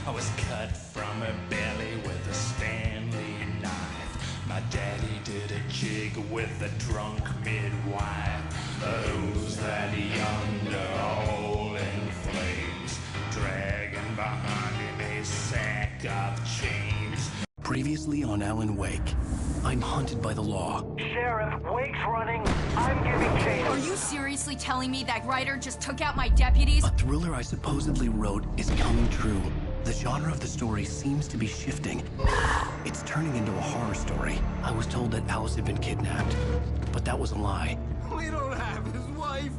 I was cut from her belly with a Stanley knife. My daddy did a jig with a drunk midwife. Who's that yonder all in flames, dragging behind him a sack of chains? Previously on Alan Wake, I'm hunted by the law. Sheriff, Wake's running. I'm giving chase. Are you seriously telling me that Ryder just took out my deputies? A thriller I supposedly wrote is coming true. The genre of the story seems to be shifting. It's turning into a horror story. I was told that Alice had been kidnapped, but that was a lie. We don't have his wife.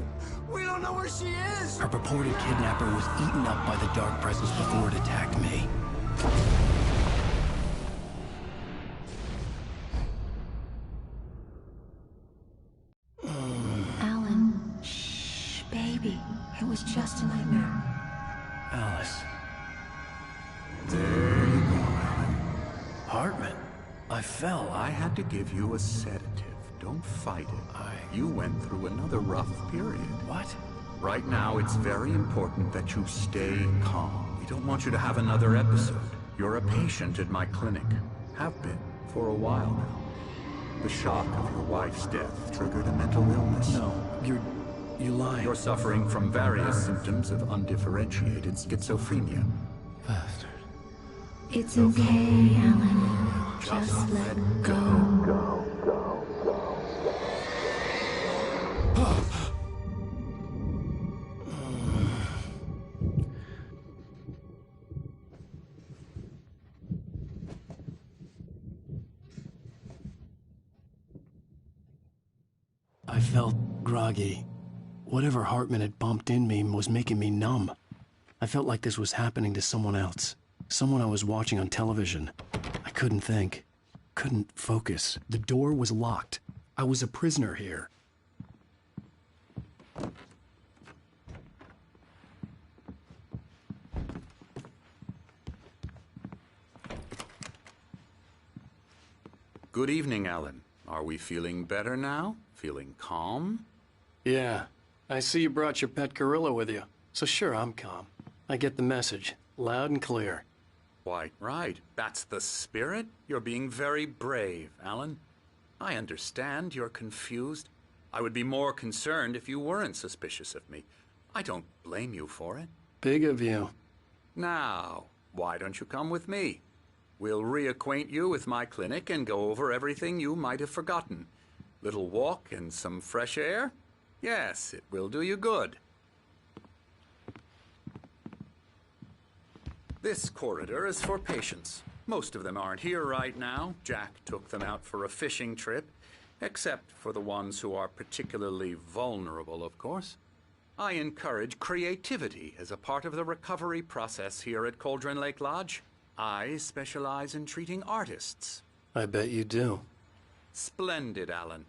We don't know where she is. Her purported kidnapper was eaten up by the dark presence before it attacked me. Alan, shh, baby. It was just a nightmare. Alice. There you go, Alan. Hartman. I fell. I had to give you a sedative. Don't fight it. You went through another rough period. What? Right now, it's very important that you stay calm. We don't want you to have another episode. You're a patient at my clinic. Have been for a while now. The shock of your wife's death triggered a mental illness. No, you lied. You're suffering from various symptoms of undifferentiated schizophrenia. Bastard. It's okay, Alan. Just let go. I felt groggy. Whatever Hartman had bumped in me was making me numb. I felt like this was happening to someone else. Someone I was watching on television. I couldn't think. Couldn't focus. The door was locked. I was a prisoner here. Good evening, Alan. Are we feeling better now? Feeling calm? Yeah. I see you brought your pet gorilla with you. So sure, I'm calm. I get the message. Loud and clear. Why, right. That's the spirit. You're being very brave, Alan. I understand you're confused. I would be more concerned if you weren't suspicious of me. I don't blame you for it. Big of you. Now, why don't you come with me? We'll reacquaint you with my clinic and go over everything you might have forgotten. Little walk and some fresh air? Yes, it will do you good. This corridor is for patients. Most of them aren't here right now. Jack took them out for a fishing trip, except for the ones who are particularly vulnerable, of course. I encourage creativity as a part of the recovery process here at Cauldron Lake Lodge. I specialize in treating artists. I bet you do. Splendid, Alan.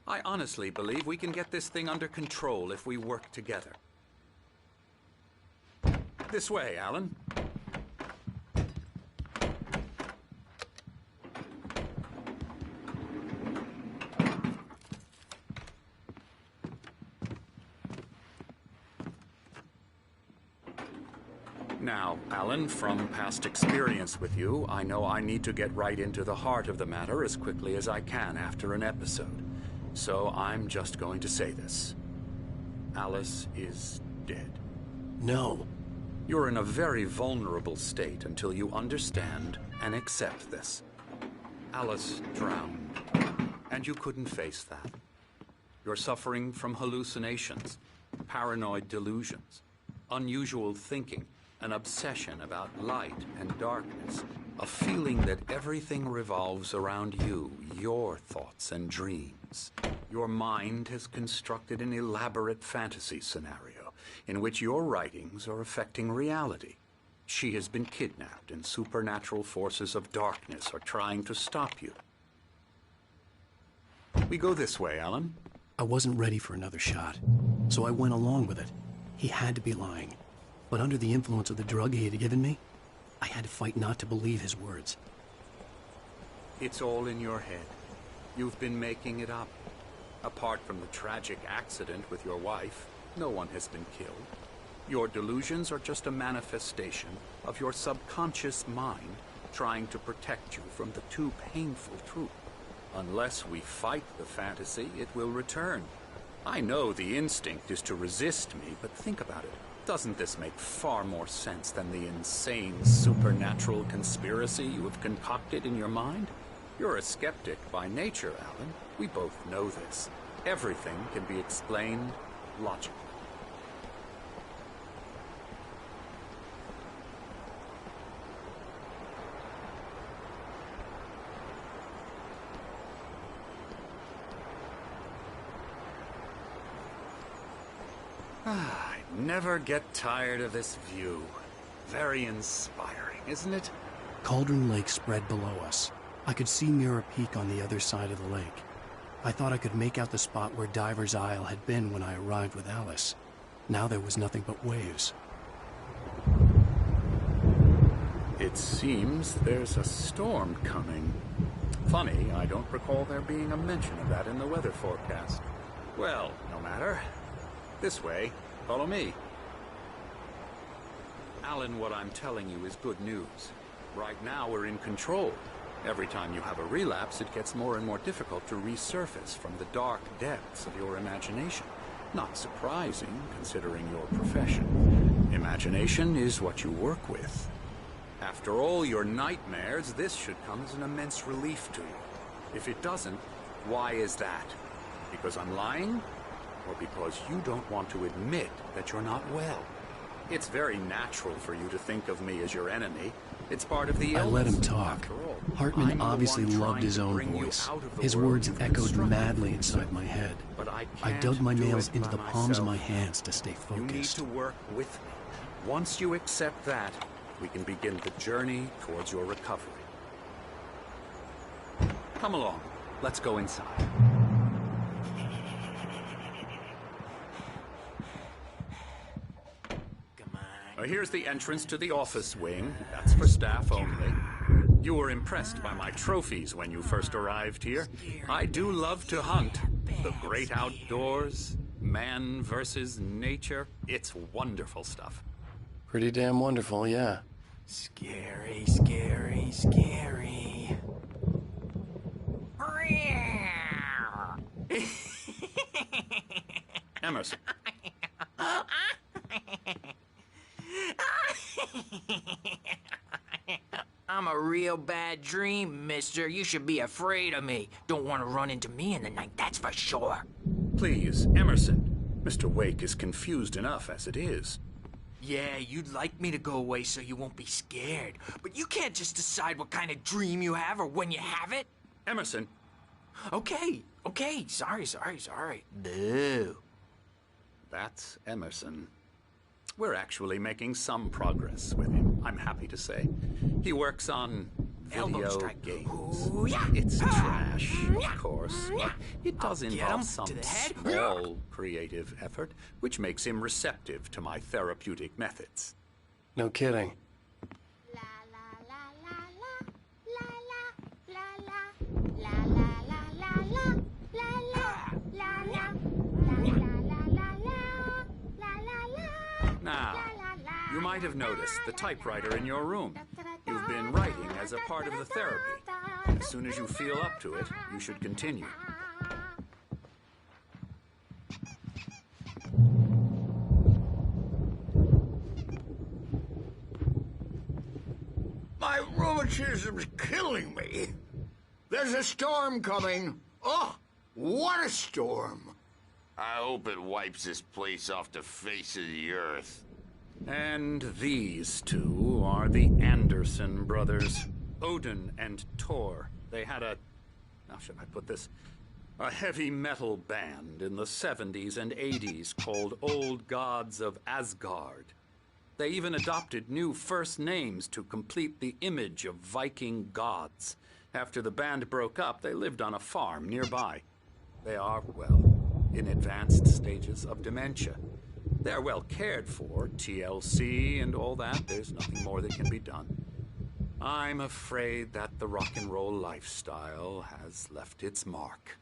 I honestly believe we can get this thing under control if we work together. This way, Alan. Now, Alan, from past experience with you, I know I need to get right into the heart of the matter as quickly as I can after an episode. So I'm just going to say this. Alice is dead. No. You're in a very vulnerable state until you understand and accept this. Alice drowned, and you couldn't face that. You're suffering from hallucinations, paranoid delusions, unusual thinking, an obsession about light and darkness, a feeling that everything revolves around you, your thoughts and dreams. Your mind has constructed an elaborate fantasy scenario in which your writings are affecting reality. She has been kidnapped and supernatural forces of darkness are trying to stop you. We go this way, Alan. I wasn't ready for another shot, so I went along with it. He had to be lying. But under the influence of the drug he had given me, I had to fight not to believe his words. It's all in your head. You've been making it up. Apart from the tragic accident with your wife, no one has been killed. Your delusions are just a manifestation of your subconscious mind trying to protect you from the too painful truth. Unless we fight the fantasy, it will return. I know the instinct is to resist me, but think about it. Doesn't this make far more sense than the insane supernatural conspiracy you have concocted in your mind? You're a skeptic by nature, Alan. We both know this. Everything can be explained logically. I never get tired of this view. Very inspiring, isn't it? Cauldron Lake spread below us. I could see Mirror Peak on the other side of the lake. I thought I could make out the spot where Diver's Isle had been when I arrived with Alice. Now there was nothing but waves. It seems there's a storm coming. Funny, I don't recall there being a mention of that in the weather forecast. Well, no matter. This way. Follow me. Alan, what I'm telling you is good news. Right now we're in control. Every time you have a relapse, it gets more and more difficult to resurface from the dark depths of your imagination. Not surprising, considering your profession. Imagination is what you work with. After all your nightmares, this should come as an immense relief to you. If it doesn't, why is that? Because I'm lying? Or because you don't want to admit that you're not well? It's very natural for you to think of me as your enemy. It's part of the illness. I let him talk. Hartman obviously loved his own voice. His words echoed madly inside my head. I dug my nails into the palms of my hands to stay focused. You need to work with me. Once you accept that, we can begin the journey towards your recovery. Come along. Let's go inside. Here's the entrance to the office wing. That's for staff only. You were impressed by my trophies when you first arrived here. I do love to hunt. The great outdoors, man versus nature. It's wonderful stuff. Pretty damn wonderful, yeah. Scary, scary, scary. Emerson. I'm a real bad dream, mister. You should be afraid of me. Don't want to run into me in the night, that's for sure. Please, Emerson. Mr. Wake is confused enough as it is. Yeah, you'd like me to go away so you won't be scared. But you can't just decide what kind of dream you have or when you have it. Emerson. Okay. Sorry. Boo. That's Emerson. We're actually making some progress with him, I'm happy to say. He works on video games. Ooh, yeah. It's trash, of course, but it does I'll get involve him some to the head. small creative effort, which makes him receptive to my therapeutic methods. No kidding. Now, you might have noticed the typewriter in your room. You've been writing as a part of the therapy. As soon as you feel up to it, you should continue. My rheumatism's killing me. There's a storm coming. Oh, what a storm. I hope it wipes this place off the face of the earth. And these two are the Anderson brothers, Odin and Tor. They had how should I put this? A heavy metal band in the 70s and 80s called Old Gods of Asgard. They even adopted new first names to complete the image of Viking gods. After the band broke up, they lived on a farm nearby. They are, well, in advanced stages of dementia. They're well cared for, TLC and all that. There's nothing more that can be done. I'm afraid that the rock and roll lifestyle has left its mark.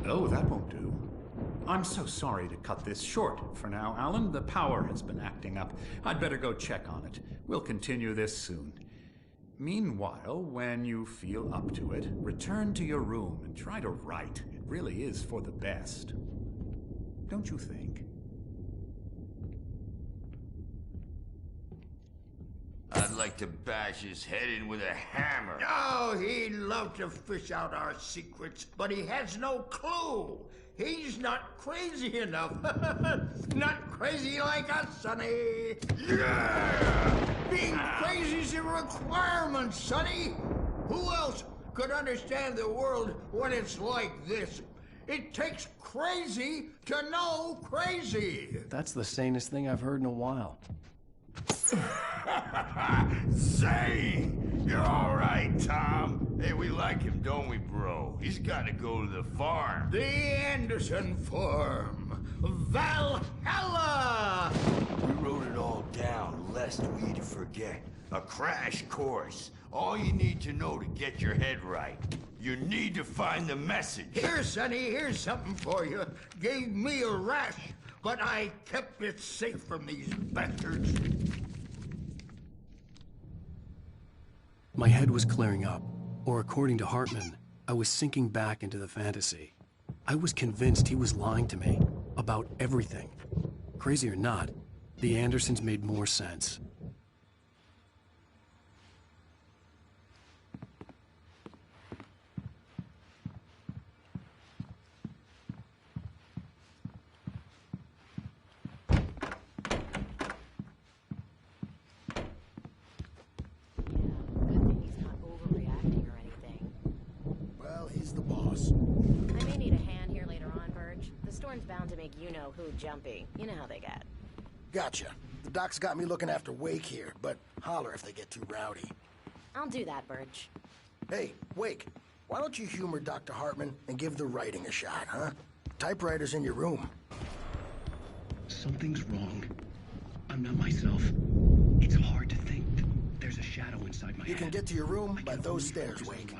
Oh, that won't do. I'm so sorry to cut this short for now, Alan. The power has been acting up. I'd better go check on it. We'll continue this soon. Meanwhile, when you feel up to it, return to your room and try to write. It really is for the best. Don't you think? I'd like to bash his head in with a hammer. Oh, he'd love to fish out our secrets, but he has no clue. He's not crazy enough. Not crazy like us, Sonny. Yeah! Being crazy's a requirement, Sonny. Who else could understand the world when it's like this? It takes crazy to know crazy. That's the sanest thing I've heard in a while. Zane! You're all right, Tom. Hey, we like him, don't we, bro? He's got to go to the farm. The Anderson farm. Valhalla! We wrote it all down, lest we forget. A crash course. All you need to know to get your head right. You need to find the message. Here, Sonny, here's something for you. Gave me a rash, but I kept it safe from these bastards. My head was clearing up, or according to Hartman, I was sinking back into the fantasy. I was convinced he was lying to me about everything. Crazy or not, the Andersons made more sense. I may need a hand here later on, Verge. The storm's bound to make you-know-who jumpy. You know how they get. Gotcha. The doc's got me looking after Wake here, but holler if they get too rowdy. I'll do that, Verge. Hey, Wake, why don't you humor Dr. Hartman and give the writing a shot, huh? Typewriter's in your room. Something's wrong. I'm not myself. It's hard to think. There's a shadow inside my head. You can get to your room by those stairs, Wake.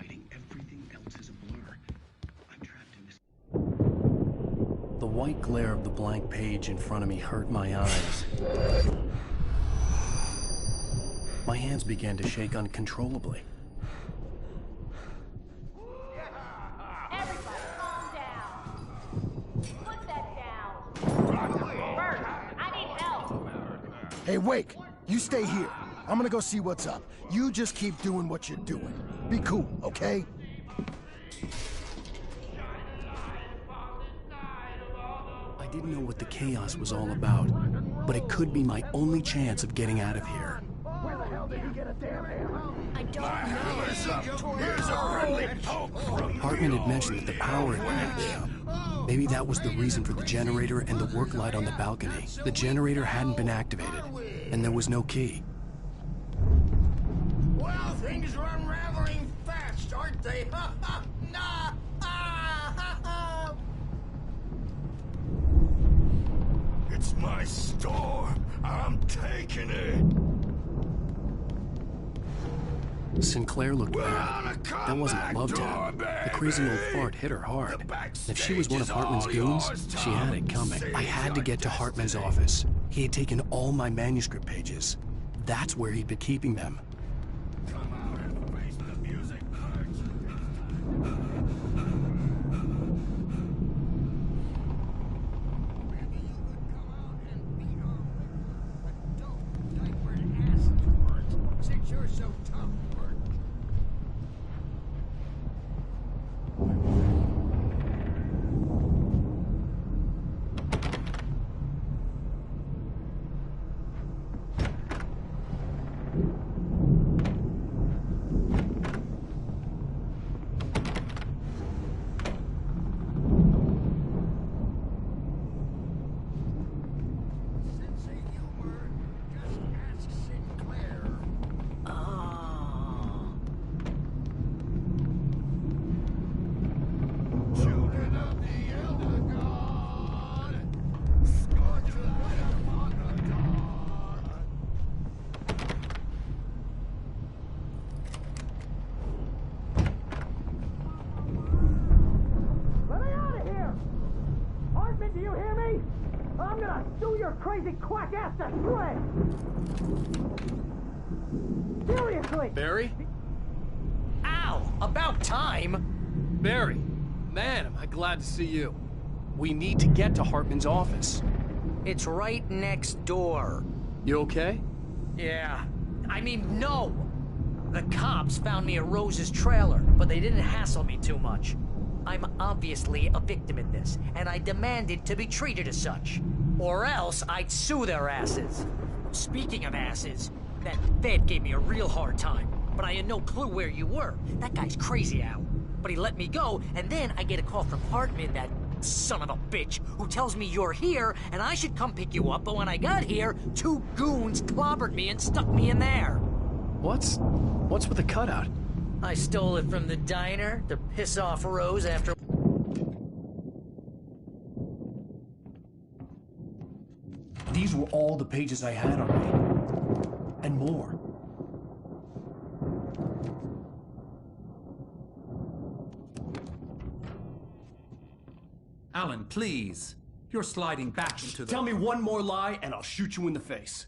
The white glare of the blank page in front of me hurt my eyes. My hands began to shake uncontrollably. Everybody, calm down. Put that down. Bert, I need help. Hey, Wake, you stay here. I'm gonna go see what's up. You just keep doing what you're doing. Be cool, okay? I didn't know what the chaos was all about, but it could be my only chance of getting out of here. Where the hell did he get a damn hammer? I don't know. Here's a friendly poke from Hartman had mentioned that the power had been acting up. Maybe that was the reason for the generator and the work light on the balcony. The generator hadn't been activated, and there was no key. Well, things are unraveling fast, aren't they? Nah. It's my storm. I'm taking it. Sinclair looked mad. That wasn't a love tap. The crazy old fart hit her hard. If she was one of Hartman's goons, she had it coming. I had to get to Hartman's office. He had taken all my manuscript pages. That's where he'd been keeping them. You're so tough, Bert. crazy quack ass to shred! Seriously! Barry? Ow! About time! Barry, man, am I glad to see you. We need to get to Hartman's office. It's right next door. You okay? Yeah. I mean, no! The cops found me at Rose's trailer, but they didn't hassle me too much. I'm obviously a victim in this, and I demanded to be treated as such. Or else I'd sue their asses. Speaking of asses, that Fed gave me a real hard time, but I had no clue where you were. That guy's crazy, Al. But he let me go, and then I get a call from Hartman, that son of a bitch, who tells me you're here, and I should come pick you up, but when I got here, 2 goons clobbered me and stuck me in there. What's with the cutout? I stole it from the diner to piss off Rose after... These were all the pages I had on me. And more. Alan, please. You're sliding back into the... Tell me one more lie and I'll shoot you in the face.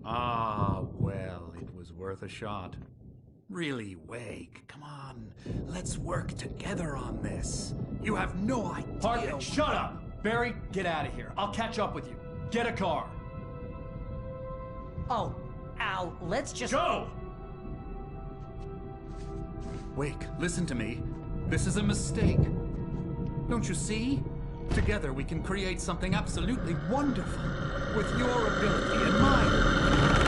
Ah, well, it was worth a shot. Really, Wake, come on. Let's work together on this. You have no idea... Hartman, shut up! Barry, get out of here. I'll catch up with you. Get a car. Oh, Al, let's just... Go! Wake, listen to me. This is a mistake. Don't you see? Together we can create something absolutely wonderful. With your ability and mine.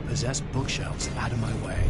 Possessed bookshelves out of my way.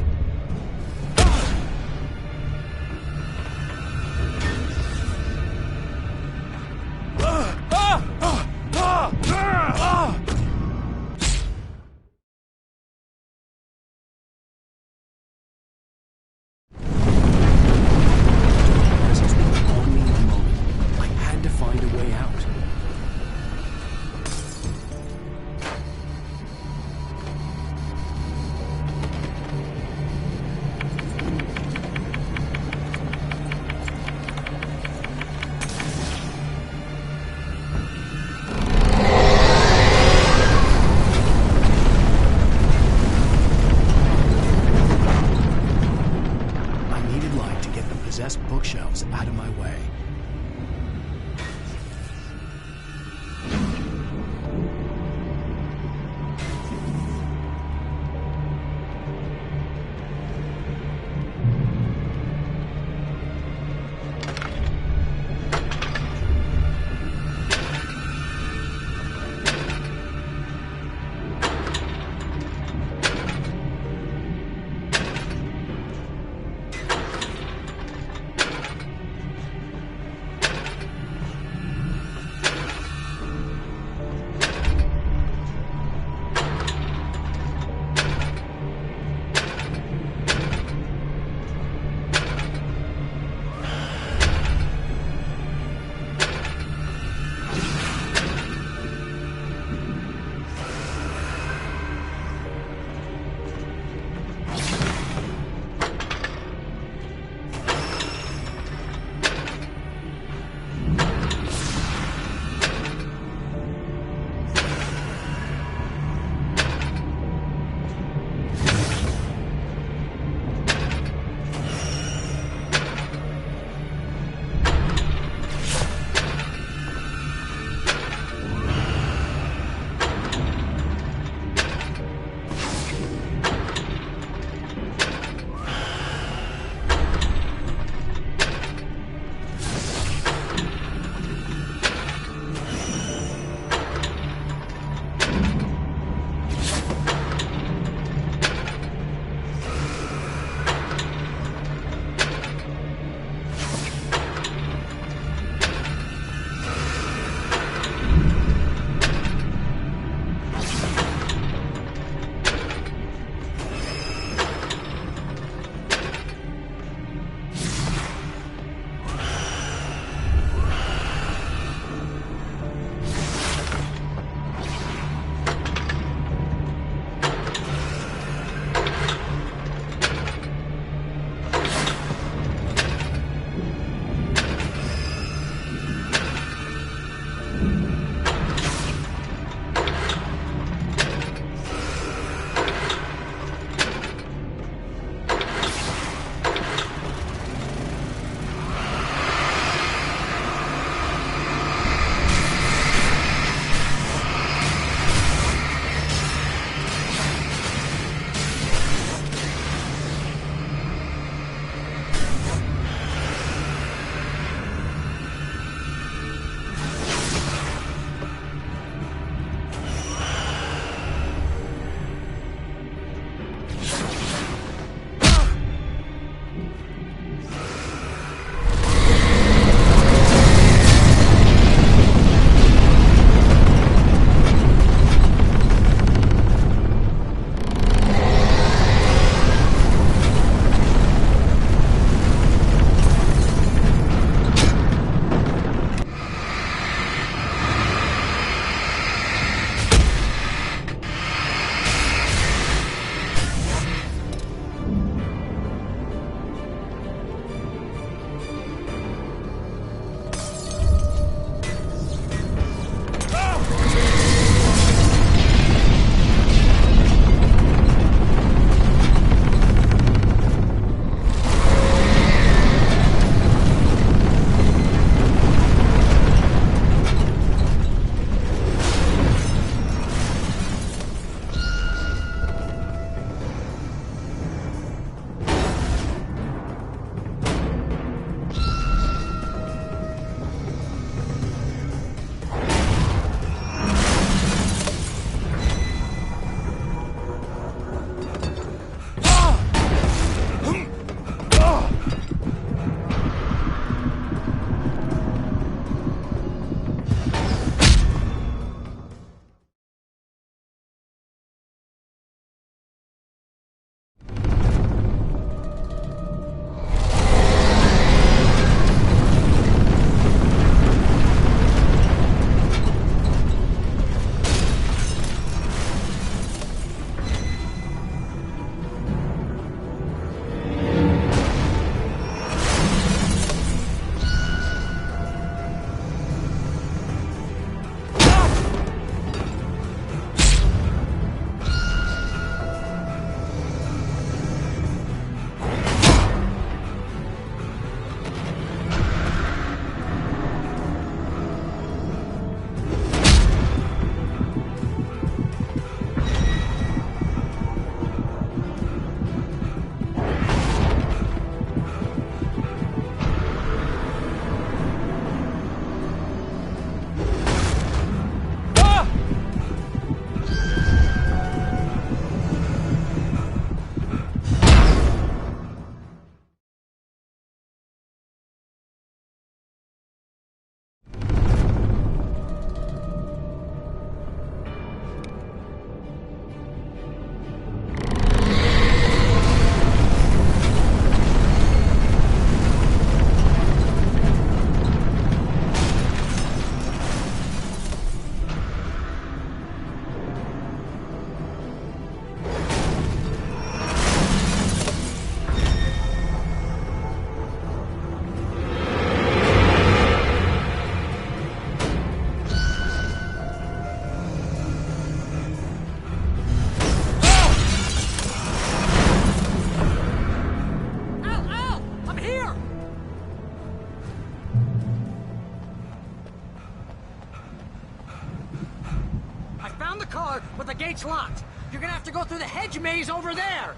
found the car, but the gate's locked. You're gonna have to go through the hedge maze over there.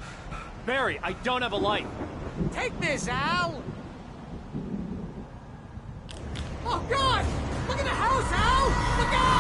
Barry, I don't have a light. Take this, Al. Oh, God! Look at the house, Al! Look out!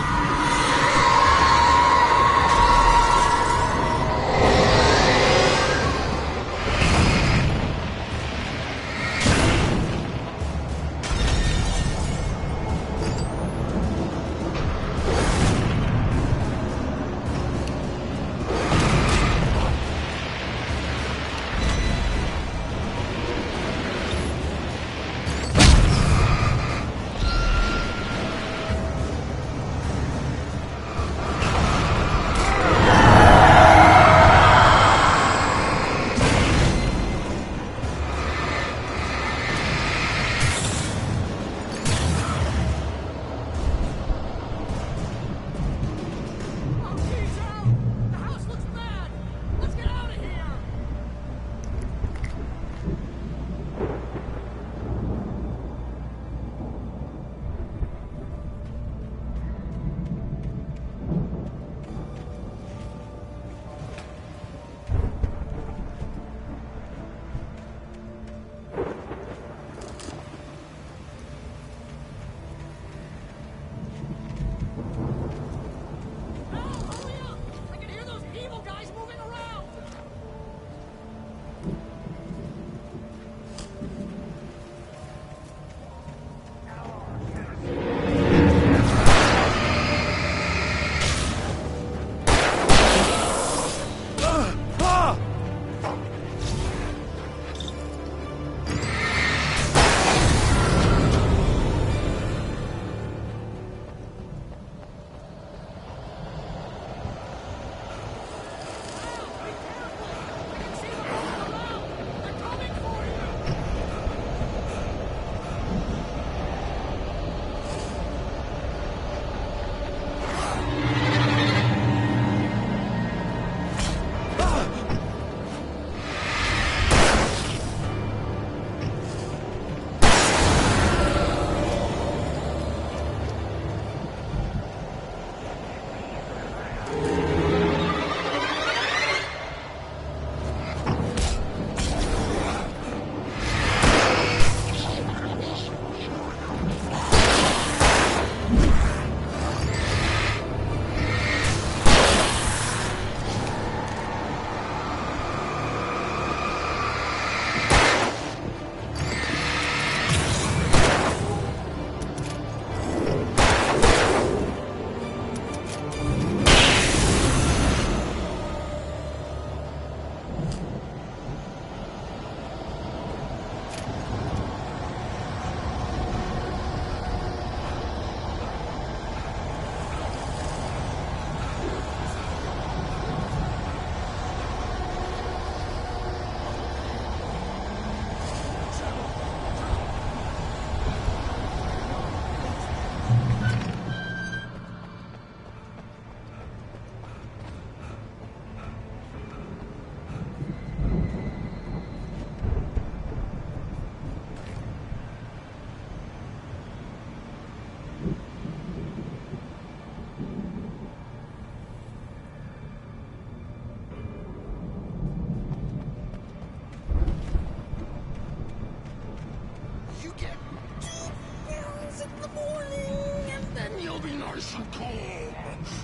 nice and calm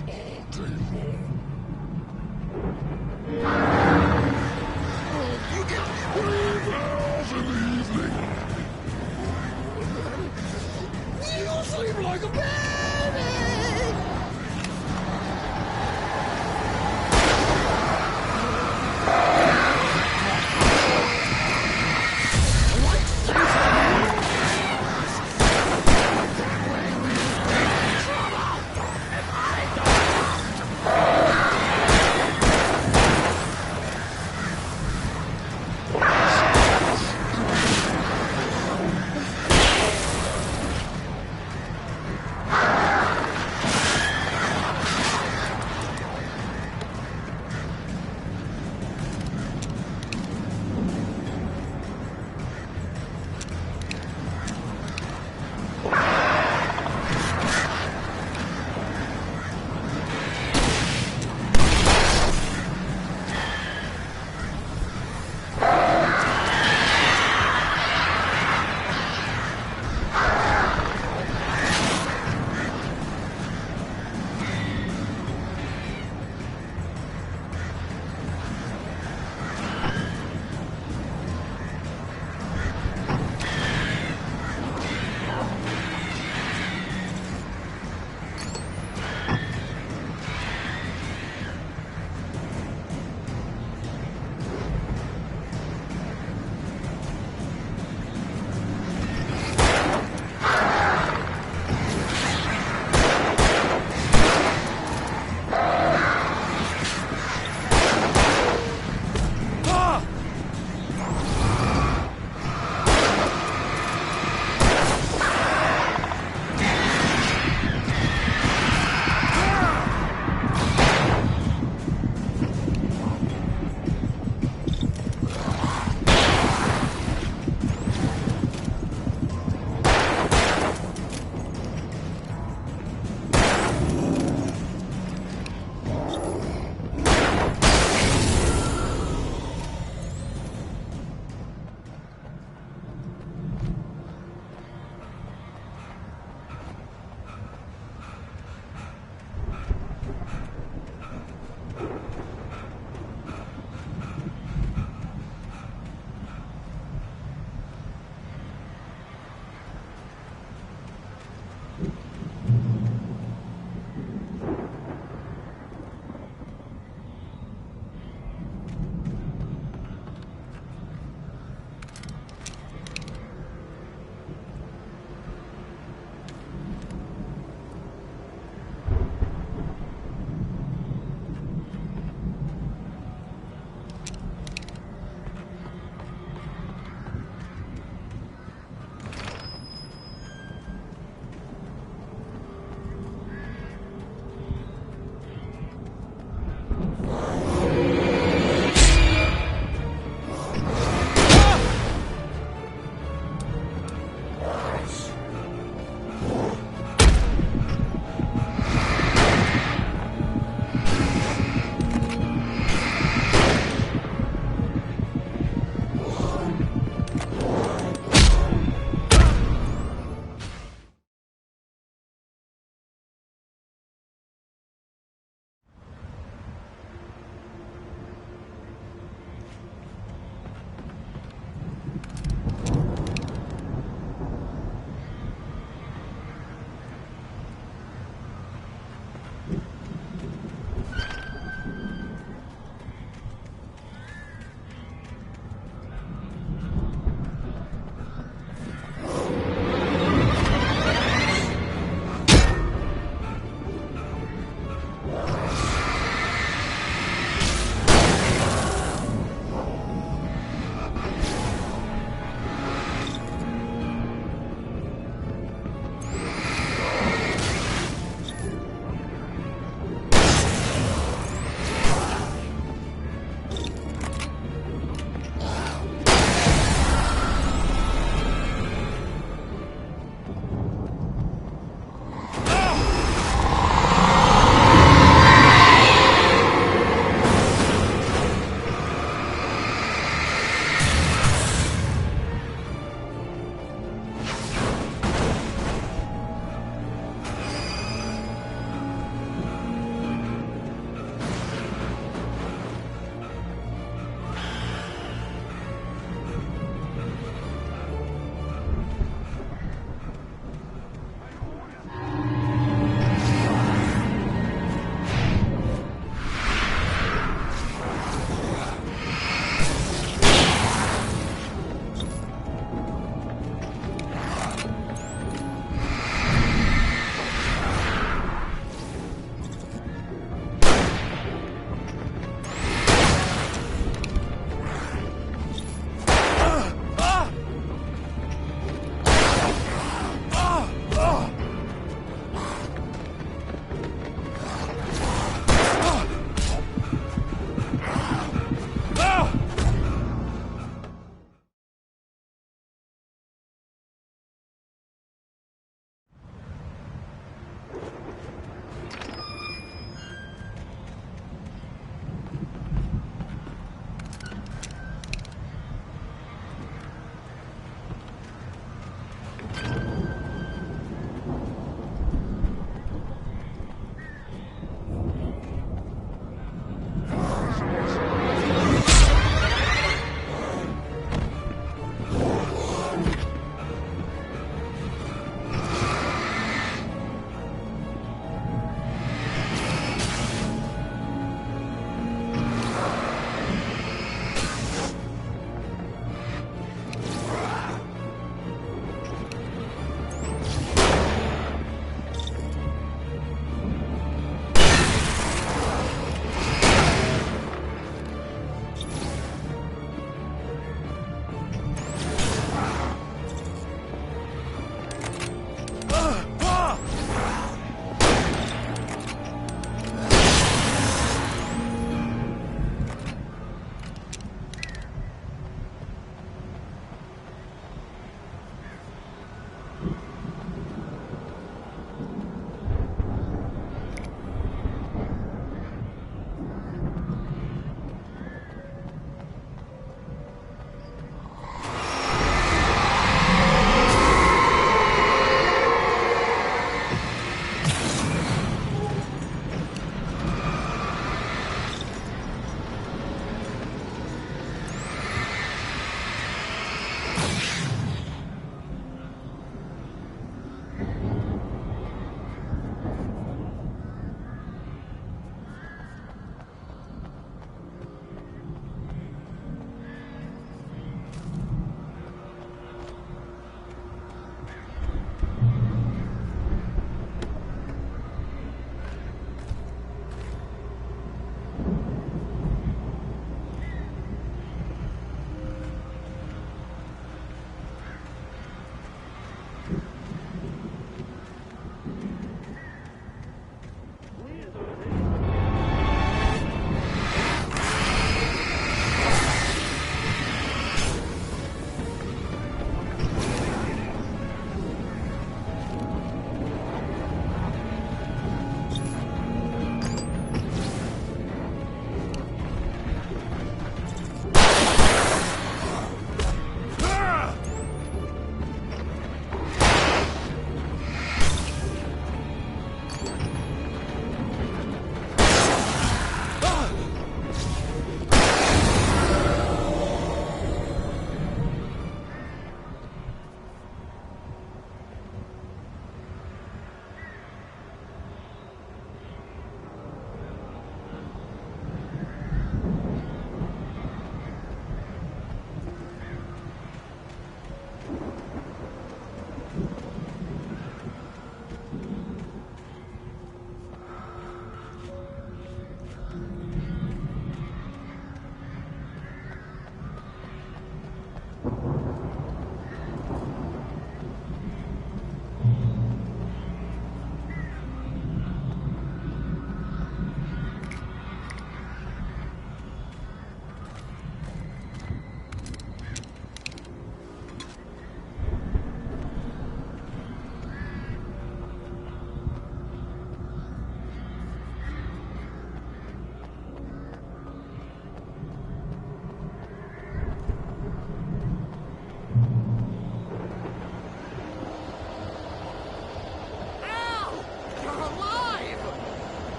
all day long. You get 12 hours in the evening. You sleep like a baby. Ah!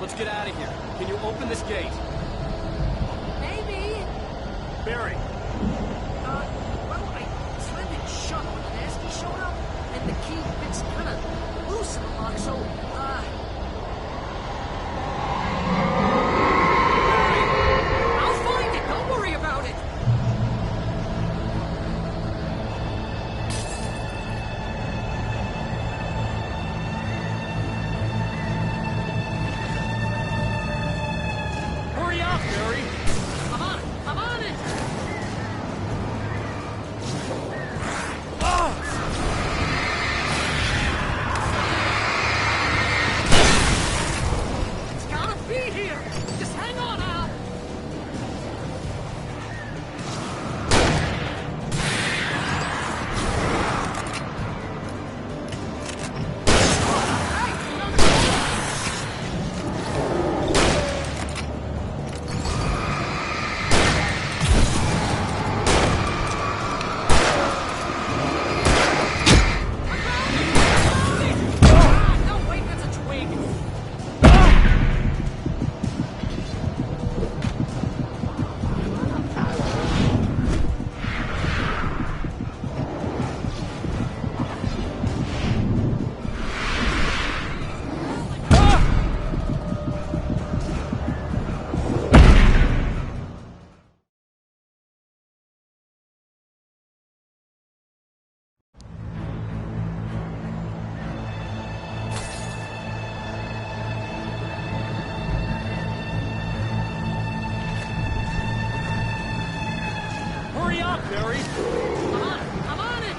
let's get out of here. Can you open this gate? Maybe. Barry. Well, I slammed it shut when the nasty showed up, and the key fits kind of loose in the lock, so, I'll find it. Don't worry about it. Hurry up, Barry! I'm on it. I'm on it. It's gotta be here. Just hang on, Al. No, wait, that's a twig. Hurry up, Barry! I'm on it.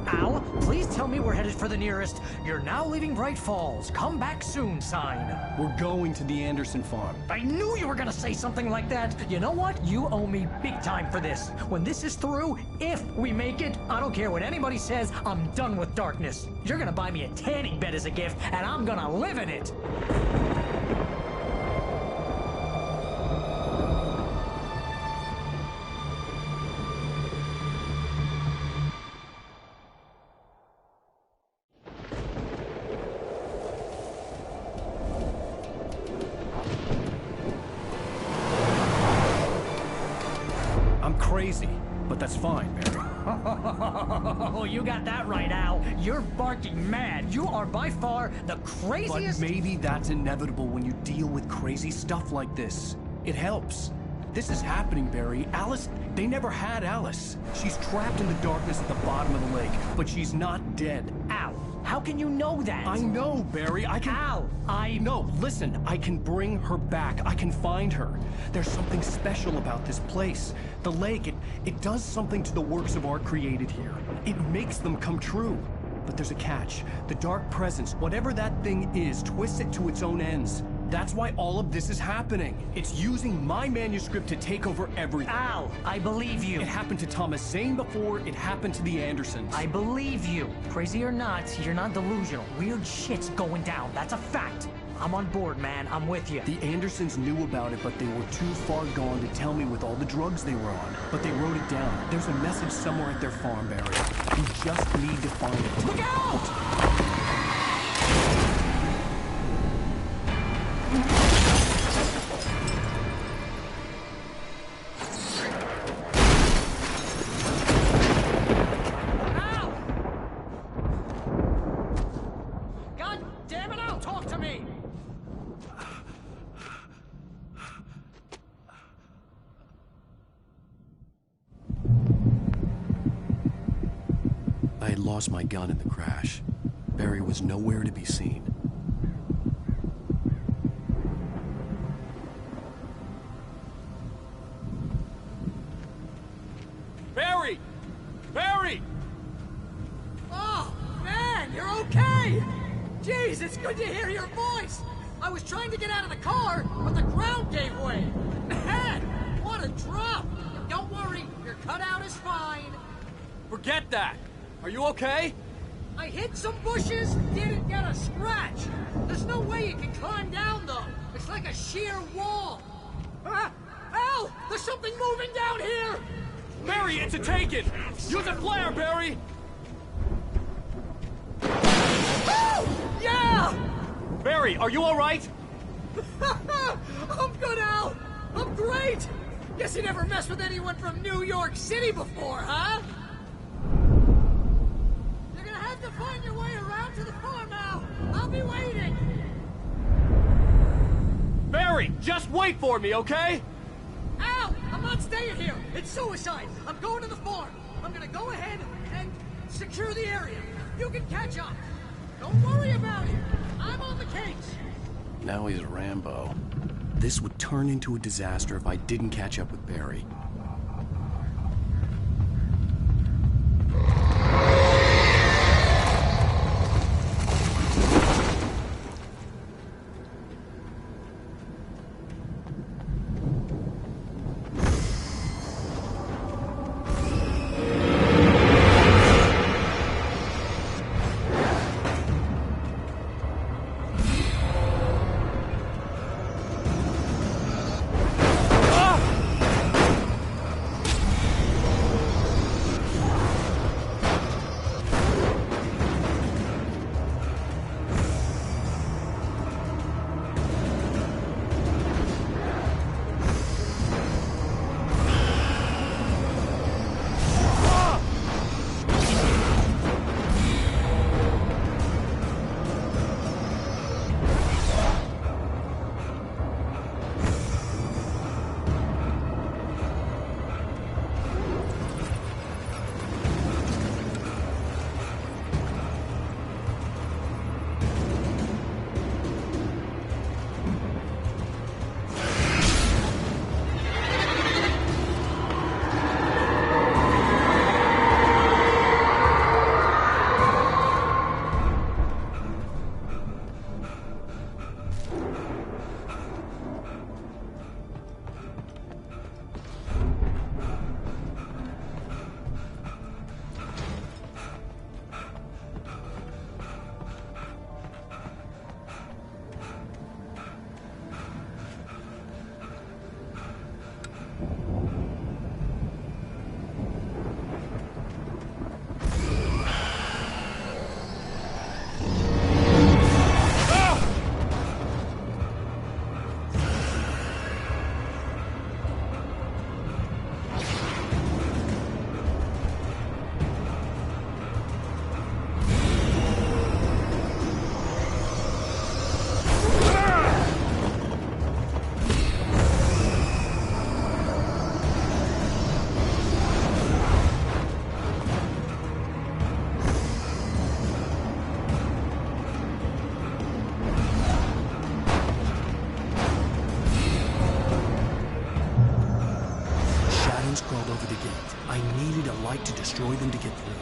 Al, please tell me we're headed for the nearest "You're now leaving Bright Falls. Come back soon" sign. We're going to the Anderson farm. I knew you were gonna say something like that. You know what? You owe me big time for this. When this is through, if we make it, I don't care what anybody says, I'm done with darkness. You're gonna buy me a tanning bed as a gift, and I'm gonna live in it. I'm crazy, but that's fine, Barry. Oh, you got that right, Al. You're barking mad. You are by far the But craziest. maybe that's inevitable when you deal with crazy stuff like this. It helps. This is happening, Barry. Alice, they never had Alice. She's trapped in the darkness at the bottom of the lake, but she's not dead. Al, how can you know that? I know, Barry. I can... Al, No, listen. I can bring her back. I can find her. There's something special about this place. The lake, it does something to the works of art created here. It makes them come true. But there's a catch. The dark presence, whatever that thing is, twists it to its own ends. That's why all of this is happening. It's using my manuscript to take over everything. Al, I believe you. It happened to Thomas Zane before, it happened to the Andersons. I believe you. Crazy or not, you're not delusional. Weird shit's going down. That's a fact. I'm on board, man. I'm with you. The Andersons knew about it, but they were too far gone to tell me with all the drugs they were on. But they wrote it down. There's a message somewhere at their farm, Barry. You just need to find it. Look out! lost my gun in the crash. Barry was nowhere to be seen. Barry! Barry! Oh, man, you're okay! Jeez, it's good to hear your voice! I was trying to get out of the car, but the ground gave way! Man, what a drop! Don't worry, your cutout is fine. Forget that! Are you okay? I hit some bushes, didn't get a scratch. There's no way you can climb down, though. It's like a sheer wall. Al! There's something moving down here! Barry, it's a Taken! Use a flare, Barry! Oh! Yeah! Barry, are you alright? I'm good, Al! I'm great! Guess you never messed with anyone from New York City before, huh? You're gonna have to find your way around to the farm, Al! I'll be waiting! Barry, just wait for me, okay? Al! I'm not staying here! It's suicide! I'm going to the farm! I'm gonna go ahead and secure the area. You can catch up. Don't worry about it. I'm on the case. Now he's Rambo. This would turn into a disaster if I didn't catch up with Barry. Crawled over the gate. I needed a light to destroy them to get through.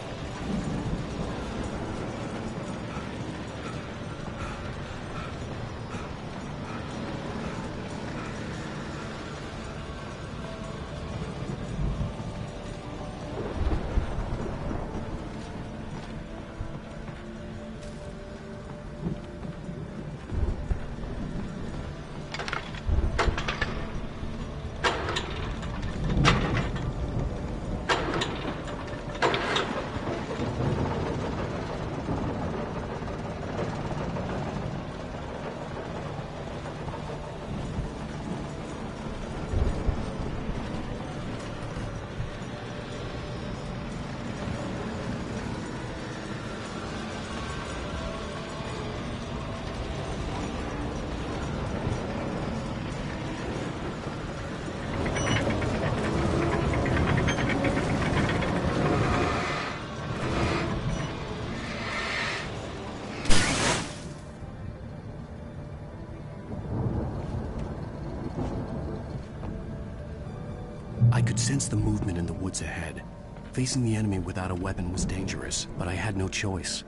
I could sense the movement in the woods ahead. Facing the enemy without a weapon was dangerous, but I had no choice.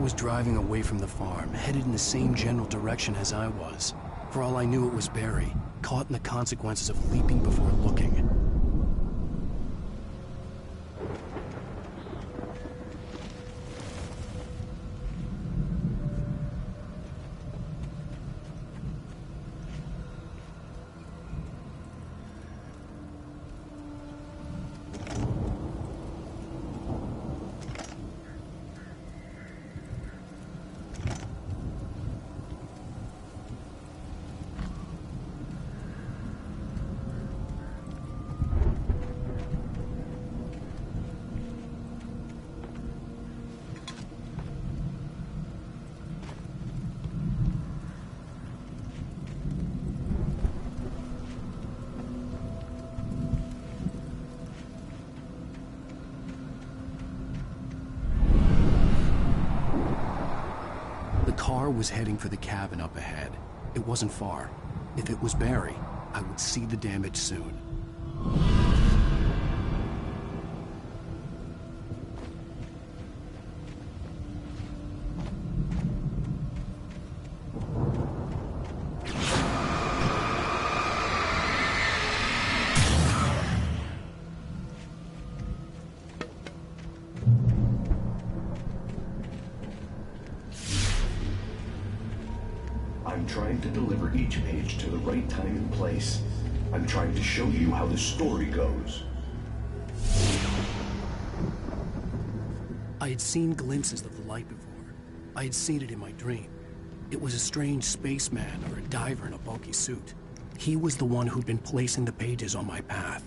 Was driving away from the farm, headed in the same general direction as I was. For all I knew, it was Barry, caught in the consequences of leaping before looking. The car was heading for the cabin up ahead. It wasn't far. If it was Barry, I would see the damage soon. I'm trying to deliver each page to the right time and place. I'm trying to show you how the story goes. I had seen glimpses of the light before. I had seen it in my dream. It was a strange spaceman or a diver in a bulky suit. He was the one who'd been placing the pages on my path.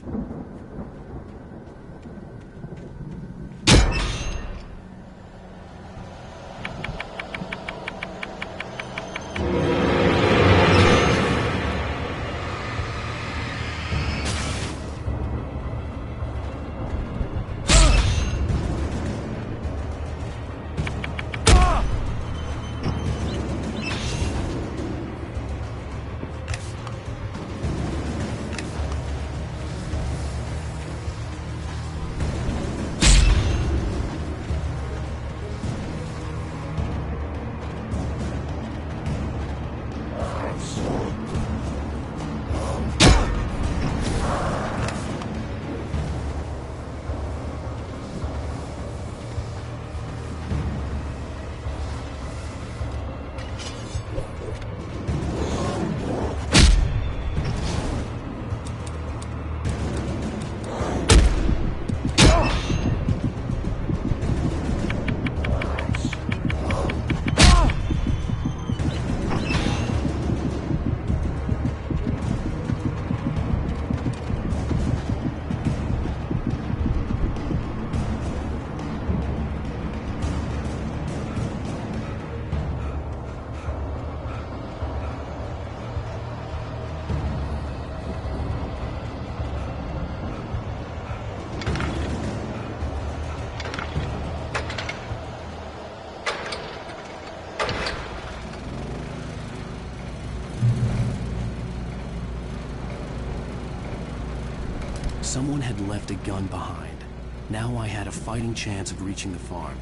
Someone had left a gun behind. Now I had a fighting chance of reaching the farm.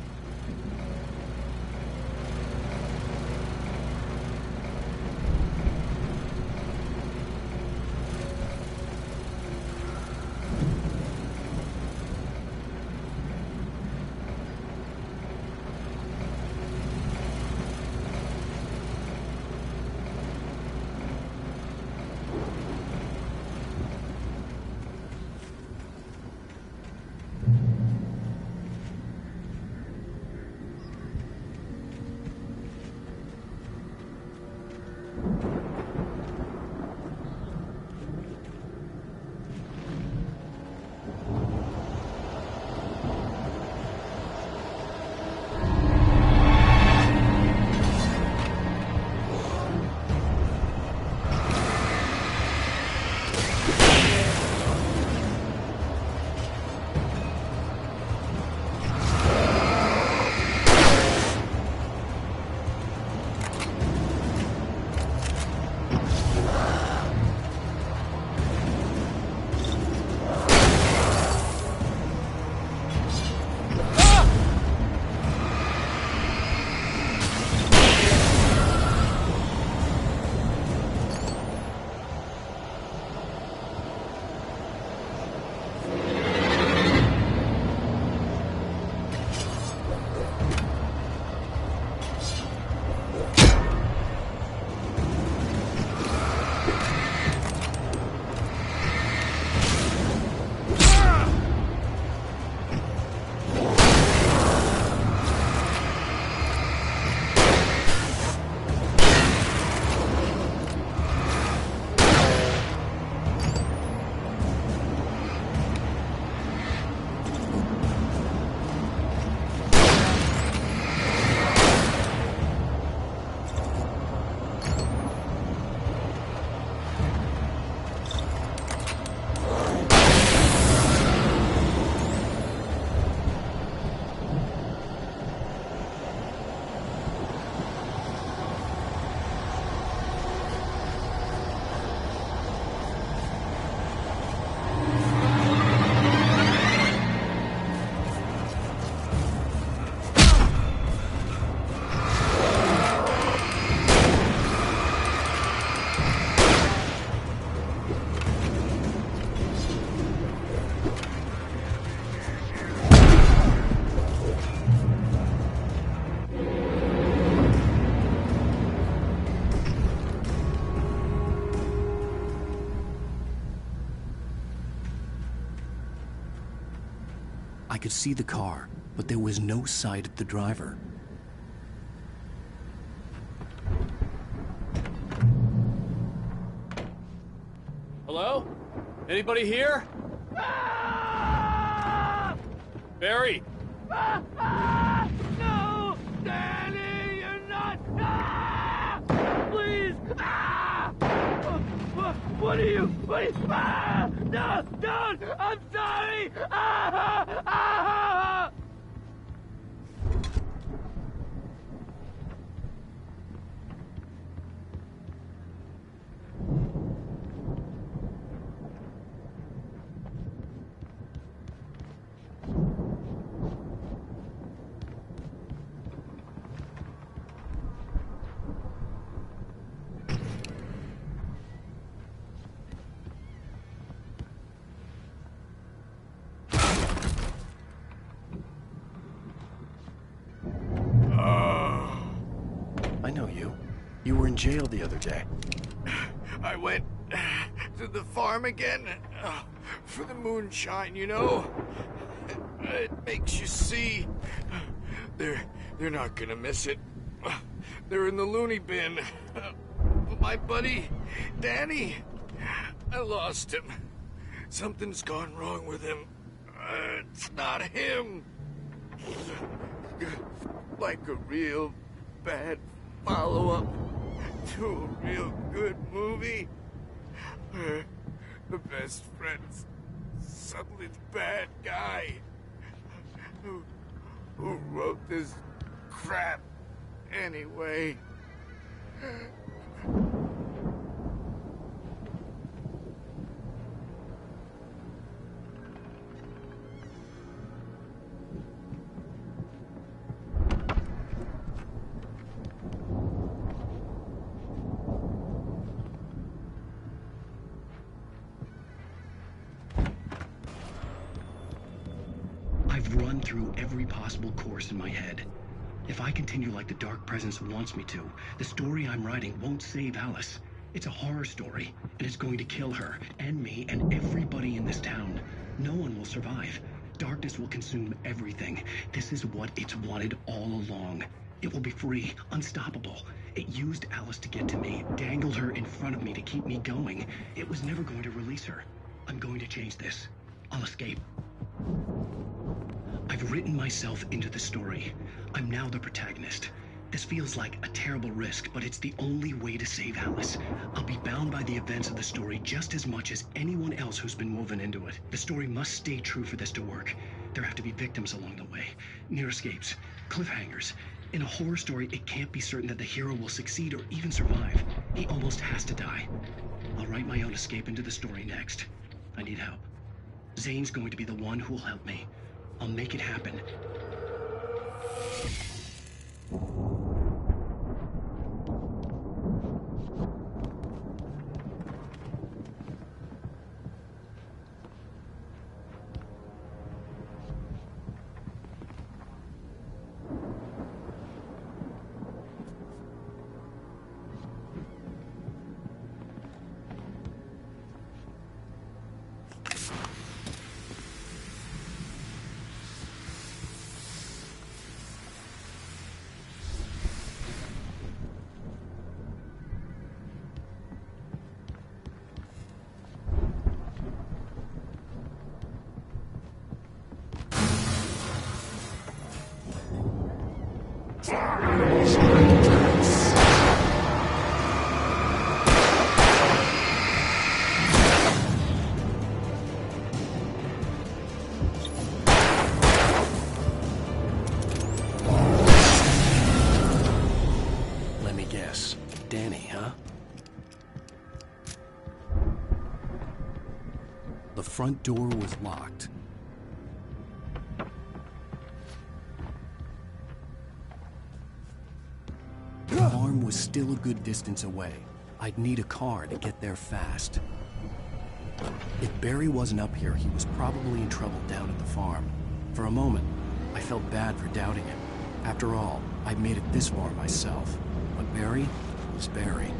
I could see the car, but there was no sight of the driver. Hello? Anybody here? Barry! No! Danny, you're not! Please! What are you? No! Don't! I'm sorry! I know you. You were in jail the other day. I went to the farm again for the moonshine, you know. It makes you see. They're not gonna miss it. They're in the loony bin. But my buddy, Danny, I lost him. Something's gone wrong with him. It's not him. Like a real bad follow-up to a real good movie where the best friend's suddenly the bad guy who wrote this crap anyway. through every possible course in my head. If I continue like the Dark Presence wants me to, the story I'm writing won't save Alice. It's a horror story, and it's going to kill her, and me, and everybody in this town. No one will survive. Darkness will consume everything. This is what it's wanted all along. It will be free, unstoppable. It used Alice to get to me, dangled her in front of me to keep me going. It was never going to release her. I'm going to change this. I'll escape. I've written myself into the story. I'm now the protagonist. This feels like a terrible risk, but it's the only way to save Alice. I'll be bound by the events of the story just as much as anyone else who's been woven into it. The story must stay true for this to work. There have to be victims along the way, near escapes, cliffhangers. In a horror story, it can't be certain that the hero will succeed or even survive. He almost has to die. I'll write my own escape into the story next. I need help. Zane's going to be the one who will help me. I'll make it happen. Let me guess. Danny, huh? The front door was locked. The farm was still a good distance away. I'd need a car to get there fast. If Barry wasn't up here, he was probably in trouble down at the farm. For a moment, I felt bad for doubting him. After all, I'd made it this far myself. But Barry was Barry.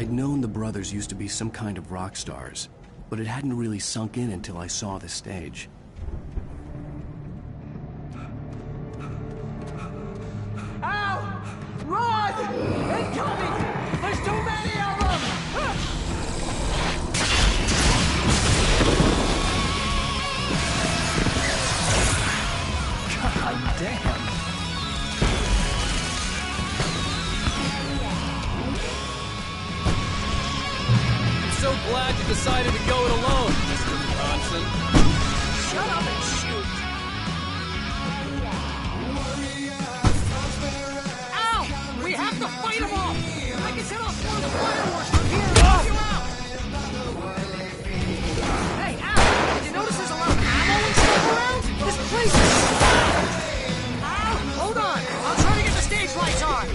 I'd known the brothers used to be some kind of rock stars, but it hadn't really sunk in until I saw the stage. Ow! Run! Incoming! There's too many of them! God damn! I'm so glad you decided to go it alone, Mr. Bronson. Shut up and shoot! Ow! We have to fight them off! I can set off one of the fireworks from here and help you out! Hey, Al! Did you notice there's a lot of ammo and stuff around? This place is stopped! Al! Hold on! I'll try to get the stage lights on!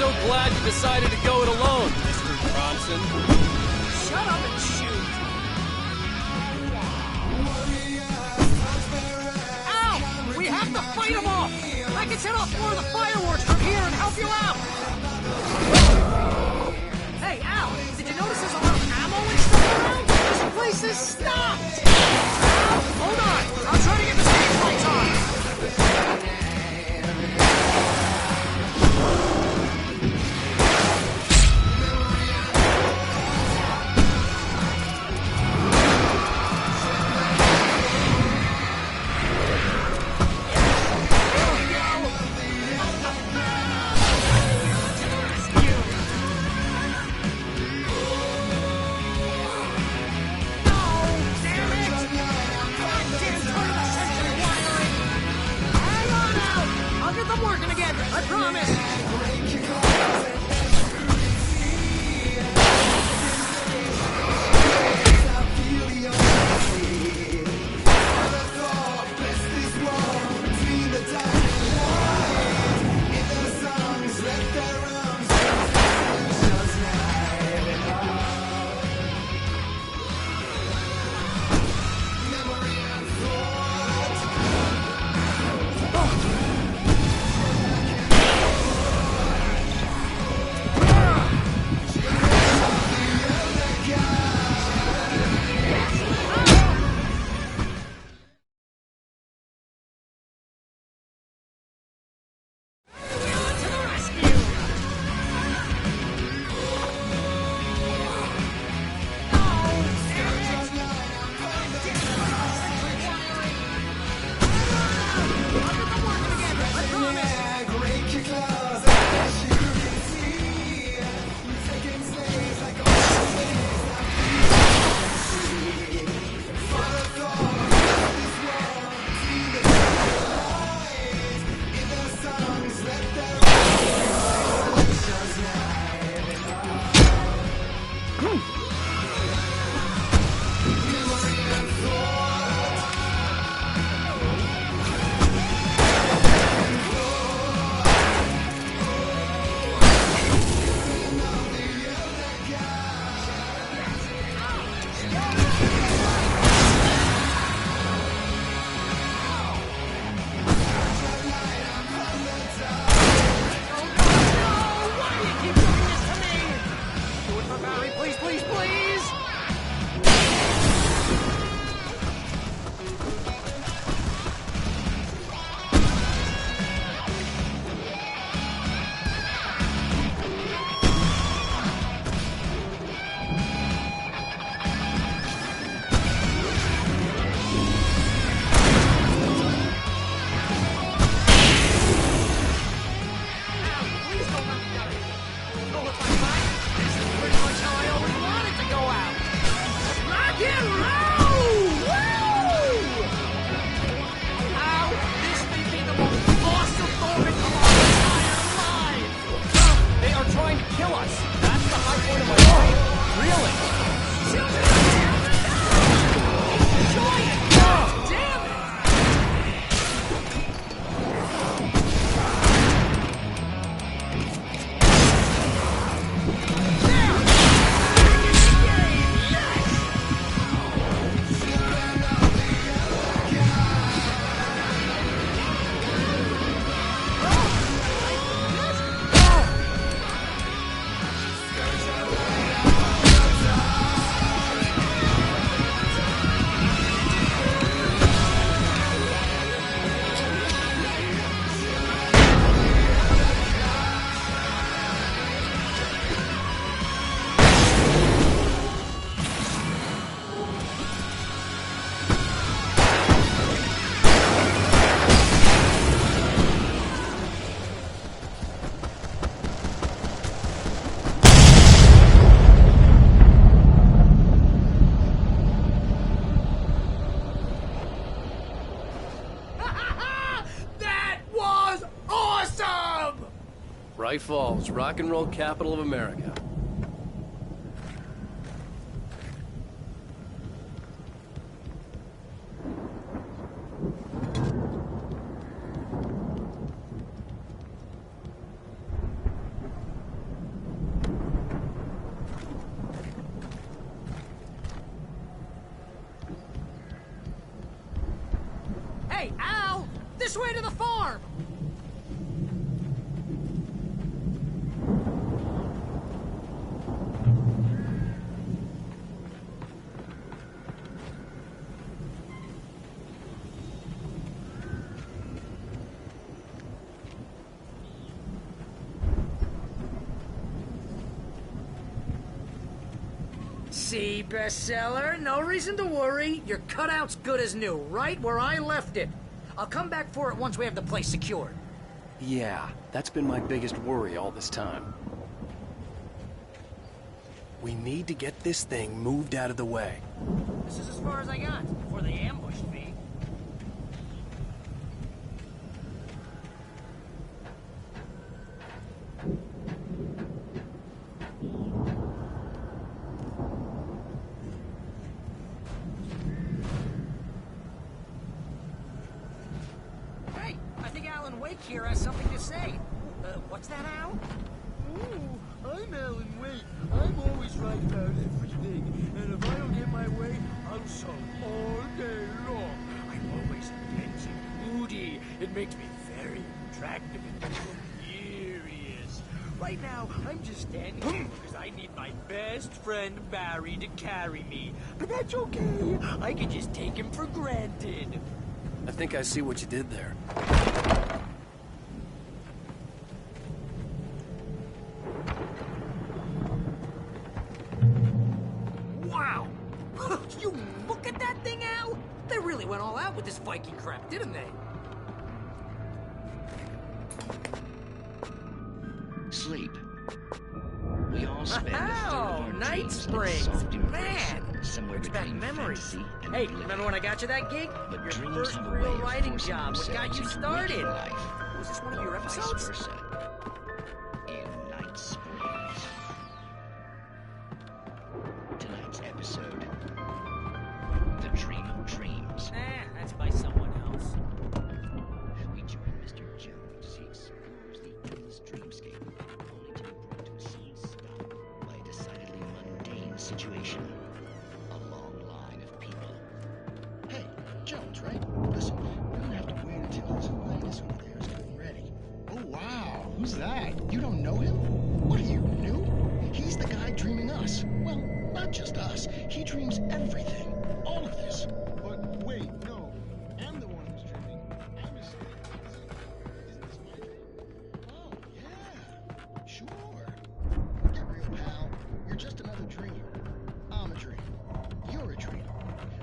So glad you decided to go it alone, Mr. Bronson. Shut up and shoot! Ow! We have to fight them off! I can set off more of the fireworks from here and help you out! Hey, Al! Did you notice there's a lot of ammo and stuff around? This place is stopped! Al! Hold on! I'll try to get the stage lights on! I'm working again, I promise! Bright Falls, rock and roll capital of America. Hey, Al! This way to the farm! See, bestseller? No reason to worry. Your cutout's good as new, right where I left it. I'll come back for it once we have the place secured. Yeah, that's been my biggest worry all this time. We need to get this thing moved out of the way. This is as far as I got before they ambushed me. Hey, I think Alan Wake here has something to say. What's that, Al? Oh, I'm Alan Wake. I'm always right about everything. And if I don't get my way, I'm sulk all day long. I'm always intense and moody. It makes me very attractive and furious. Right now, I'm just standing here because I need my best friend Barry to carry me. But that's okay. I can just take him for granted. I think I see what you did there. Wow! You look at that thing, Al! They really went all out with this Viking crap, didn't they? Sleep. We all spend a third of our Night dreams in Springs! soft embrace, Man! somewhere Brings back between memories. fantasy and Hey, reality. remember when I got you that gig? But Your dreams first have a real way of writing forcing job. What got themselves you into started? waking life. Was this one of your Or vice episodes? versa. In Night Springs. Tonight's episode, The Dream of Dreams. That's by someone else. We join Mr. Jones as he explores the endless dreamscape, only to be brought to a sudden stop by a decidedly mundane situation. A long line of people. Hey, Jones, right? Listen, we're gonna have to wait until his highness over there is getting ready. Oh, wow. Who's that? You don't know him? What are you, new? He's the guy dreaming us. Well, not just us. He dreams everything. All of this. But wait, no. I'm the one who's dreaming. I'm his slave. Isn't this my dream? Oh, yeah. Sure. Get real, pal. You're just another dream. I'm a dream. You're a dream.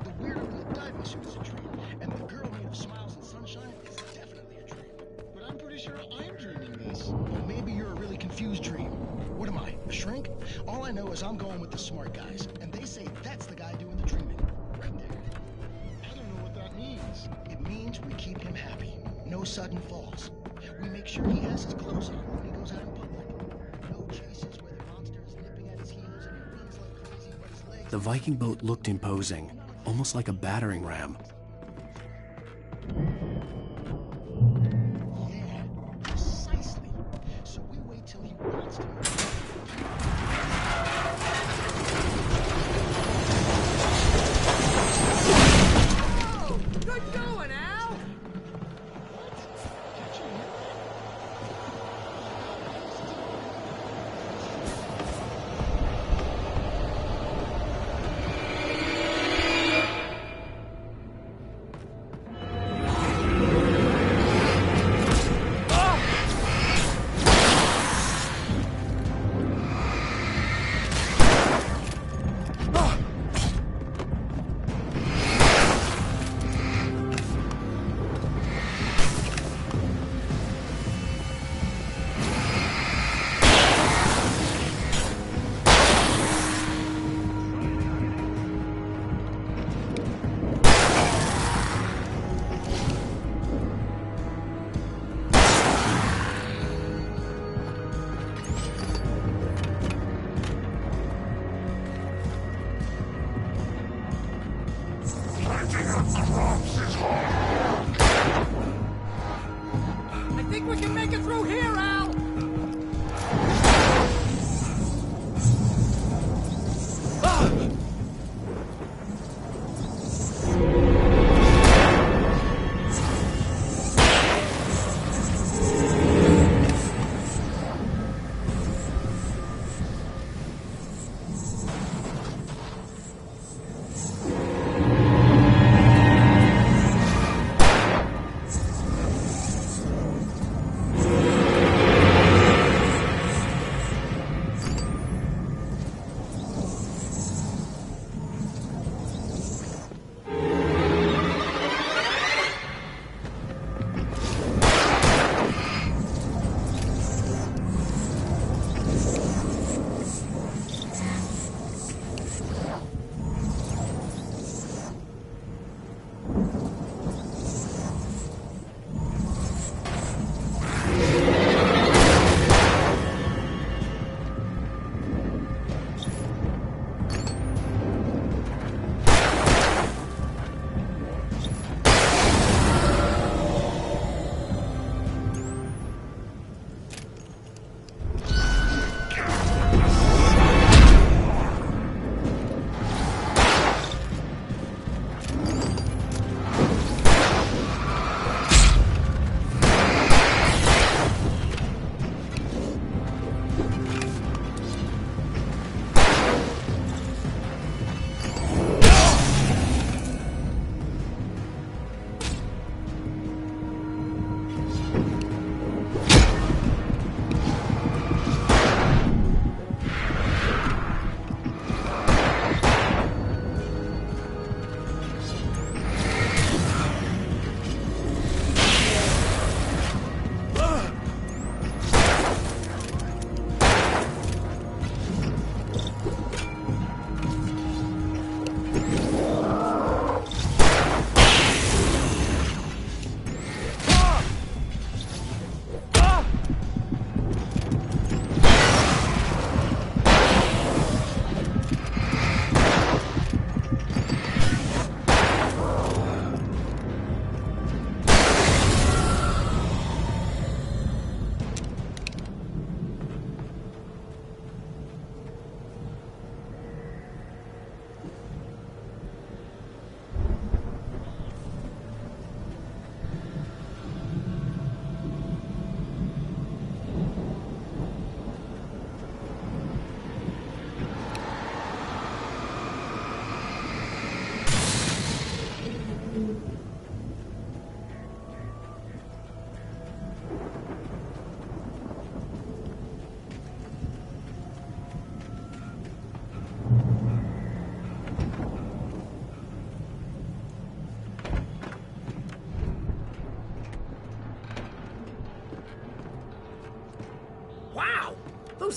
The weirdo in the diving suit is a dream. And the girl made of smiles and sunshine is definitely a dream. But I'm pretty sure I'm dreaming this. Well, maybe you're a really confused dream. What am I, a shrink? All I know is I'm going with the smart guys. And they say that's the guy doing the dreaming. Right there. I don't know what that means. It means we keep him happy. No sudden falls. We make sure he has his clothes on when he goes out in public. No chases where the monster is nipping at his heels and he runs like crazy but his legs... The Viking boat looked imposing, almost like a battering ram. Yeah, precisely. So we wait till he wants to move. Oh, good going, Al!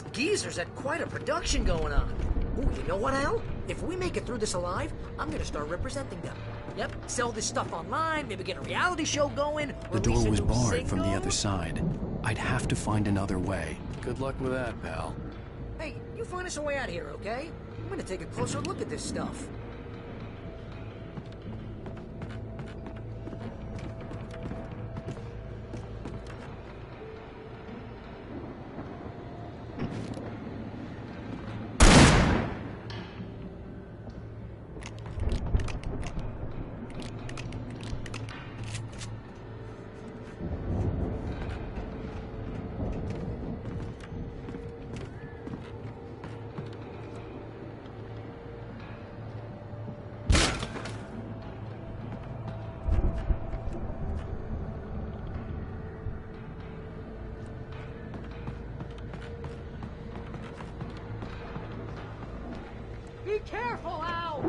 Those geezers had quite a production going on. Ooh, you know what, Al? If we make it through this alive, I'm gonna start representing them. Yep, sell this stuff online, maybe get a reality show going. The door was barred from the other side. I'd have to find another way. Good luck with that, pal. Hey, you find us a way out of here, okay? I'm gonna take a closer look at this stuff. Be careful, Al!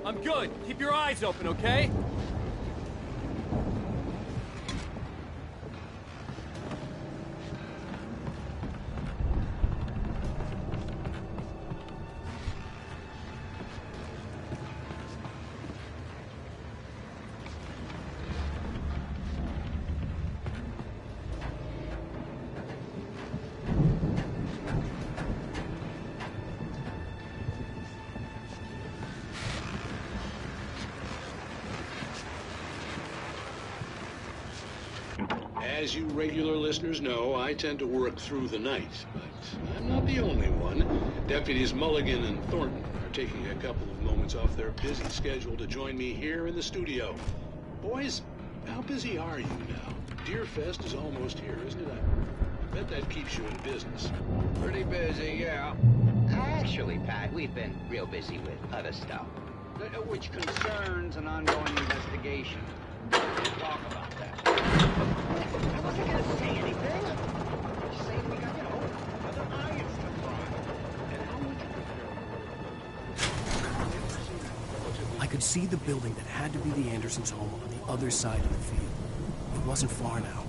I'm good. Keep your eyes open, okay? As you regular listeners know, I tend to work through the night, but I'm not the only one. Deputies Mulligan and Thornton are taking a couple of moments off their busy schedule to join me here in the studio. Boys, how busy are you now? Deerfest is almost here, isn't it? I bet that keeps you in business. Pretty busy, yeah. Actually, Pat, we've been real busy with other stuff, which concerns an ongoing investigation. We'll talk about that. I wasn't gonna say anything. Just saying we got, other irons to fry. And how would you I could see the building that had to be the Andersons' home on the other side of the field. It wasn't far now.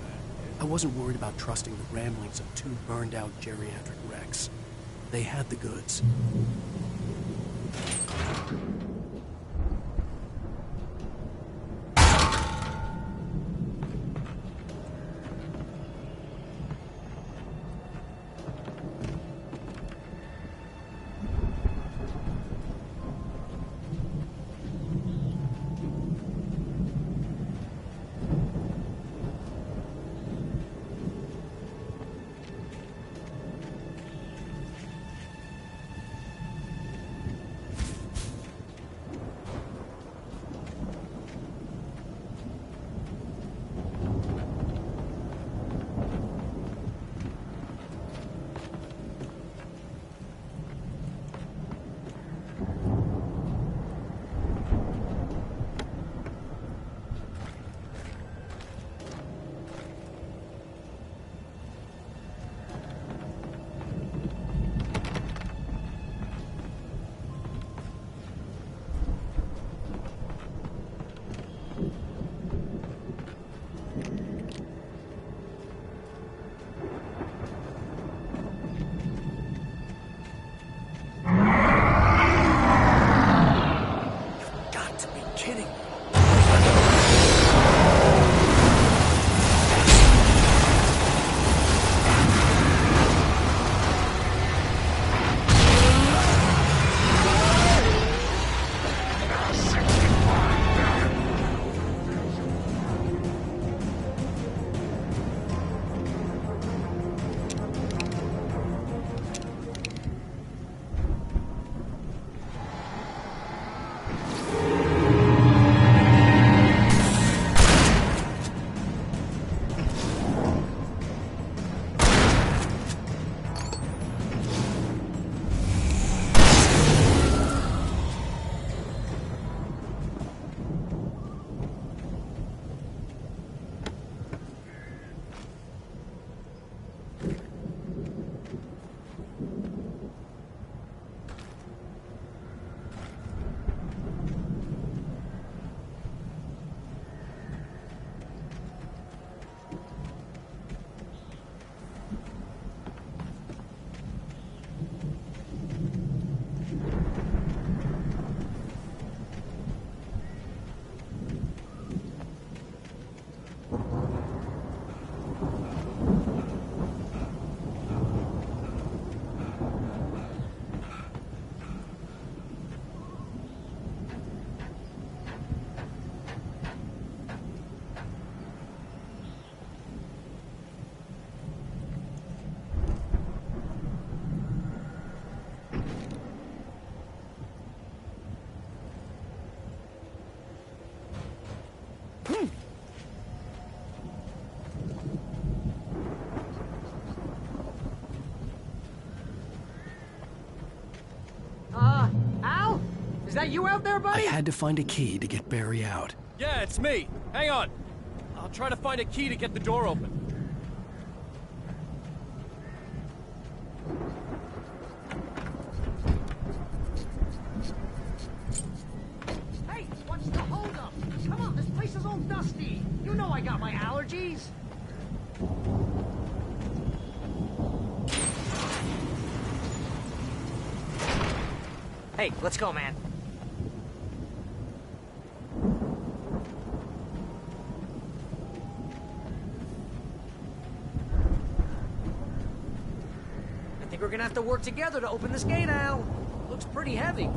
I wasn't worried about trusting the ramblings of two burned-out geriatric wrecks. They had the goods. that you out there, I buddy? had to find a key to get Barry out. Yeah, it's me. Hang on. I'll try to find a key to get the door open. Hey, what's the holdup? Come on, this place is all dusty. You know I got my allergies. Hey, let's go, man. I think we're gonna have to work together to open this gate, Al. Looks pretty heavy.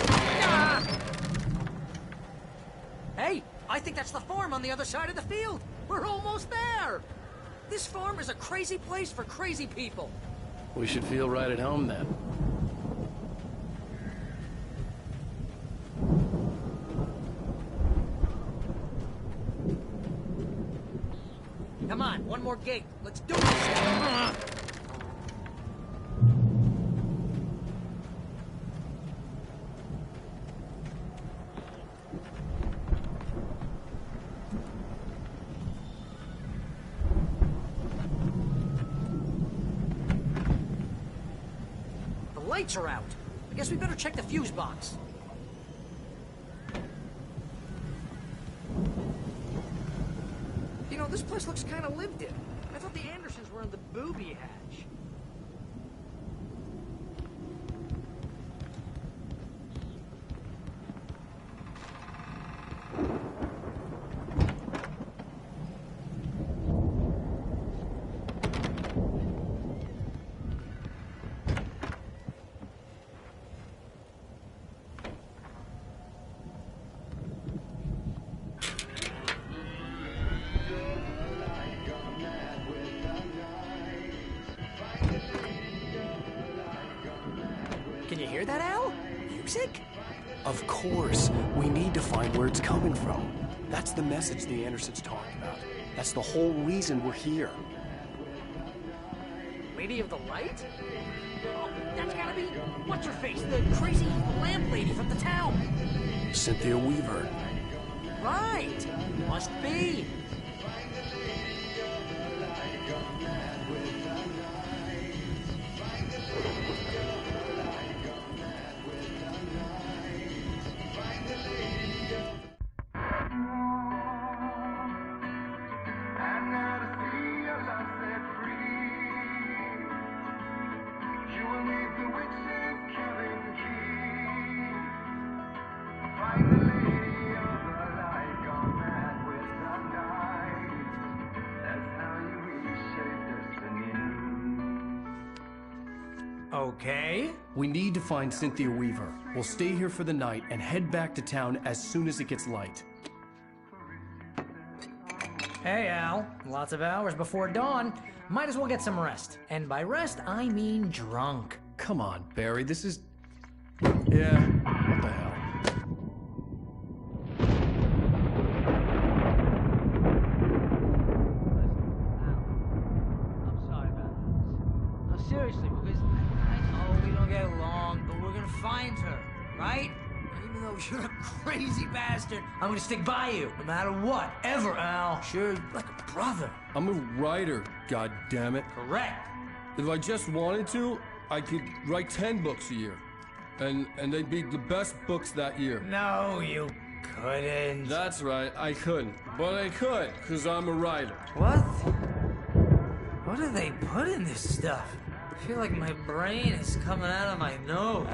Ah! Hey, I think that's the farm on the other side of the field. We're almost there. This farm is a crazy place for crazy people. We should feel right at home then. Come on, one more gate. Let's do this. The lights are out. I guess we better check the fuse box. You know, this place looks kind of lived in. I thought the Andersons were in the booby hatch. Can you hear that, Al? Music? Of course. We need to find where it's coming from. That's the message the Andersons talked about. That's the whole reason we're here. Lady of the Light? Oh, that's gotta be... What's-her-face? The crazy lamp lady from the town. Cynthia Weaver. Right. Must be. Okay. We need to find Cynthia Weaver. We'll stay here for the night and head back to town as soon as it gets light. Hey, Al. Lots of hours before dawn. Might as well get some rest. And by rest, I mean drunk. Come on, Barry, this is... Yeah, what the hell? I'm sorry about this. No, seriously, because I know we don't get along, but we're gonna find her, right? Even though you're a crazy bastard, I'm gonna stick by you, no matter what, ever, Al. Sure, like a brother. I'm a writer, goddammit. Correct. If I just wanted to, I could write 10 books a year. And they'd be the best books that year. No, you couldn't. That's right, I couldn't. But I could, because I'm a writer. What? What do they put in this stuff? I feel like my brain is coming out of my nose.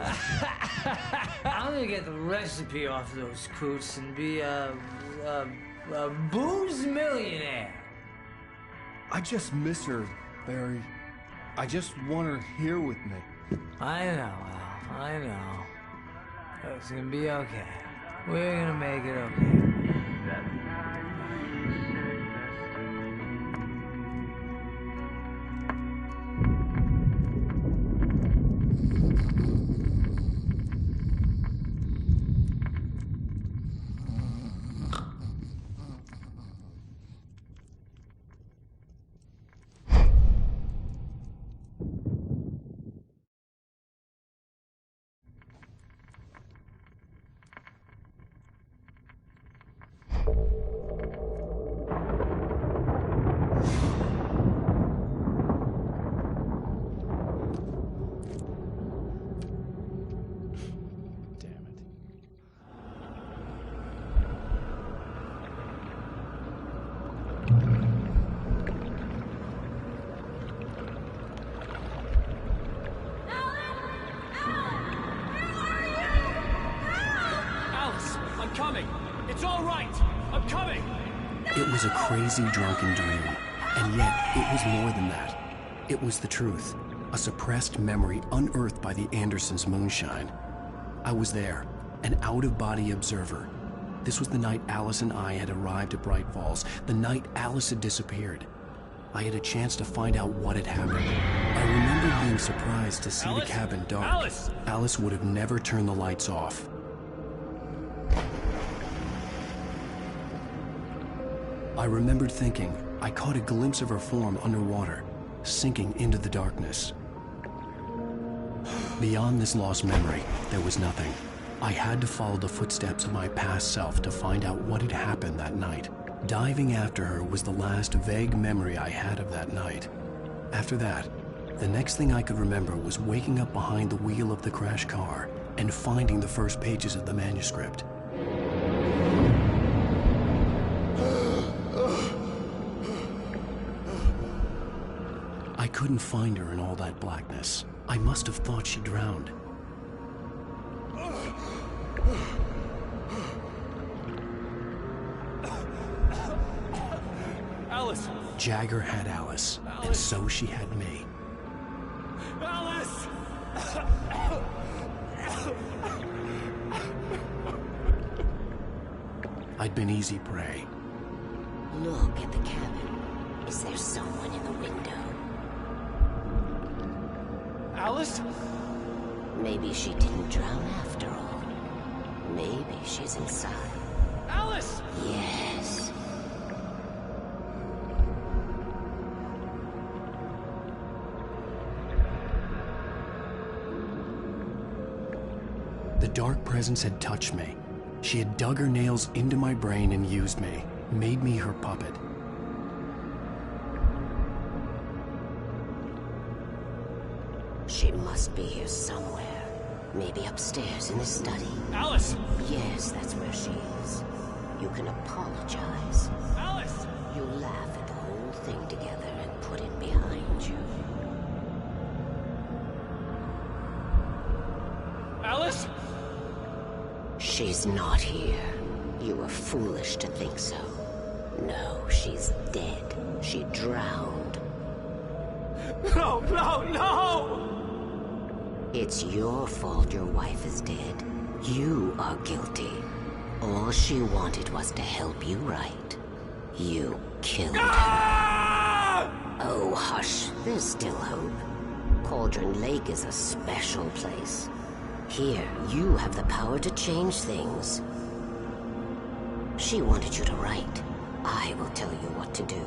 I'm gonna get the recipe off those coots and be a booze millionaire. I just miss her, Barry. I just want her here with me. I know, Al. I know. It's gonna be okay. We're gonna make it okay. It was a crazy, drunken dream, and yet it was more than that. It was the truth, a suppressed memory unearthed by the Andersons' moonshine. I was there, an out-of-body observer. This was the night Alice and I had arrived at Bright Falls, the night Alice had disappeared. I had a chance to find out what had happened. I remember being surprised to see the cabin dark. Alice would have never turned the lights off. I remembered thinking I caught a glimpse of her form underwater, sinking into the darkness. Beyond this lost memory, there was nothing. I had to follow the footsteps of my past self to find out what had happened that night. Diving after her was the last vague memory I had of that night. After that, the next thing I could remember was waking up behind the wheel of the crashed car and finding the first pages of the manuscript. I couldn't find her in all that blackness. I must have thought she drowned. Alice! Jagger had Alice, and so she had me. Alice! I'd been easy prey. Look at the cabin. Is there someone in the window? Alice? Maybe she didn't drown after all. Maybe she's inside. Alice! Yes. The dark presence had touched me. She had dug her nails into my brain and used me, made me her puppet. She must be here somewhere. Maybe upstairs in the study. Alice! Yes, that's where she is. You can apologize. Alice! You laugh at the whole thing together and put it behind you. Alice? She's not here. You were foolish to think so. No, she's dead. She drowned. No, no, no! It's your fault your wife is dead. You are guilty. All she wanted was to help you right. You killed her. Oh, hush. There's still hope. Cauldron Lake is a special place. Here, you have the power to change things. She wanted you to write. I will tell you what to do.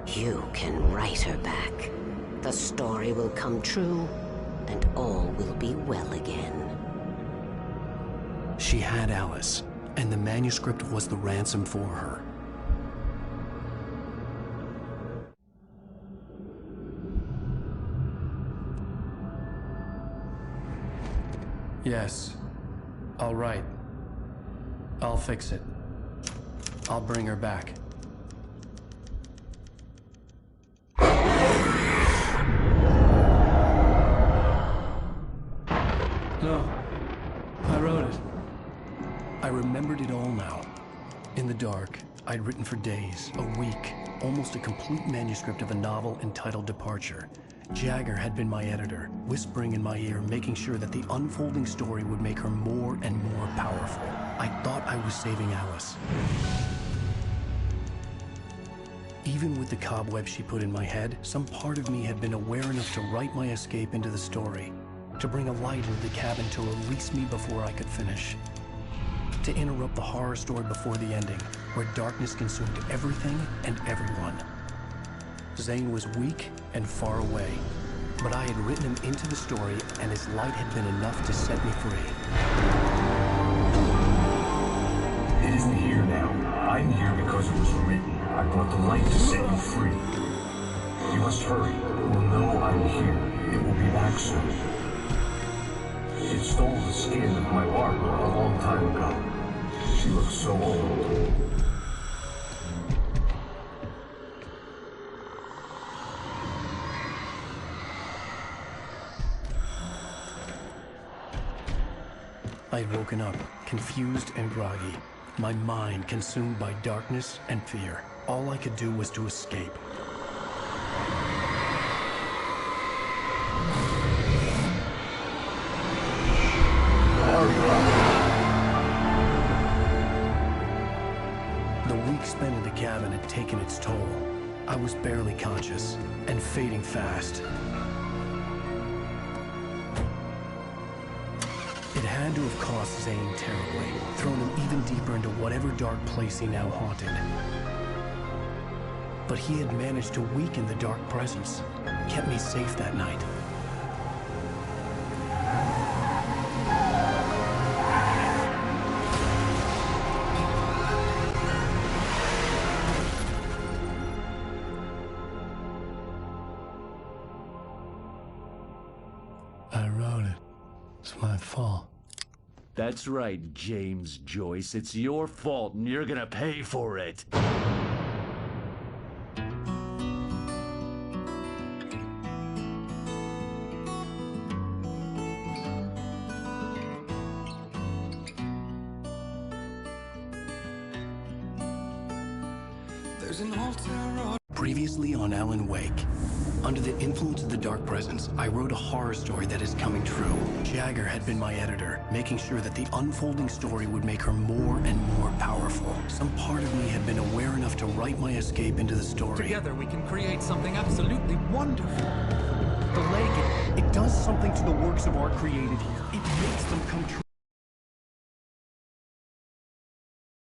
You can write her back. The story will come true, and all will be well again. She had Alice, and the manuscript was the ransom for her. Yes. All right. I'll fix it. I'll bring her back. No. I wrote it. I remembered it all now. In the dark, I'd written for days, a week, almost a complete manuscript of a novel entitled Departure. Jagger had been my editor, whispering in my ear, making sure that the unfolding story would make her more and more powerful. I thought I was saving Alice. Even with the cobwebs she put in my head, some part of me had been aware enough to write my escape into the story, to bring a light into the cabin to release me before I could finish, to interrupt the horror story before the ending, where darkness consumed everything and everyone. Zane was weak and far away, but I had written him into the story, and his light had been enough to set me free. It isn't here now. I'm here because it was written. I brought the light to set you free. You must hurry. It will know I'm here. It will be back soon. It stole the skin of my Barbara a long time ago. She looks so old. I had woken up, confused and groggy, my mind consumed by darkness and fear. All I could do was to escape. The week spent in the cabin had taken its toll. I was barely conscious and fading fast. It had to have cost Zane terribly, thrown him even deeper into whatever dark place he now haunted. But he had managed to weaken the dark presence, kept me safe that night. I wrote it. It's my fault. That's right, James Joyce. It's your fault, and you're gonna pay for it. There's an altar. Previously on Alan Wake. Under the influence of the dark presence, I wrote a horror story that is coming true. Jagger had been my editor, making sure that the unfolding story would make her more and more powerful. Some part of me had been aware enough to write my escape into the story. Together we can create something absolutely wonderful. The Lagan, it does something to the works of art created here. It makes them come true.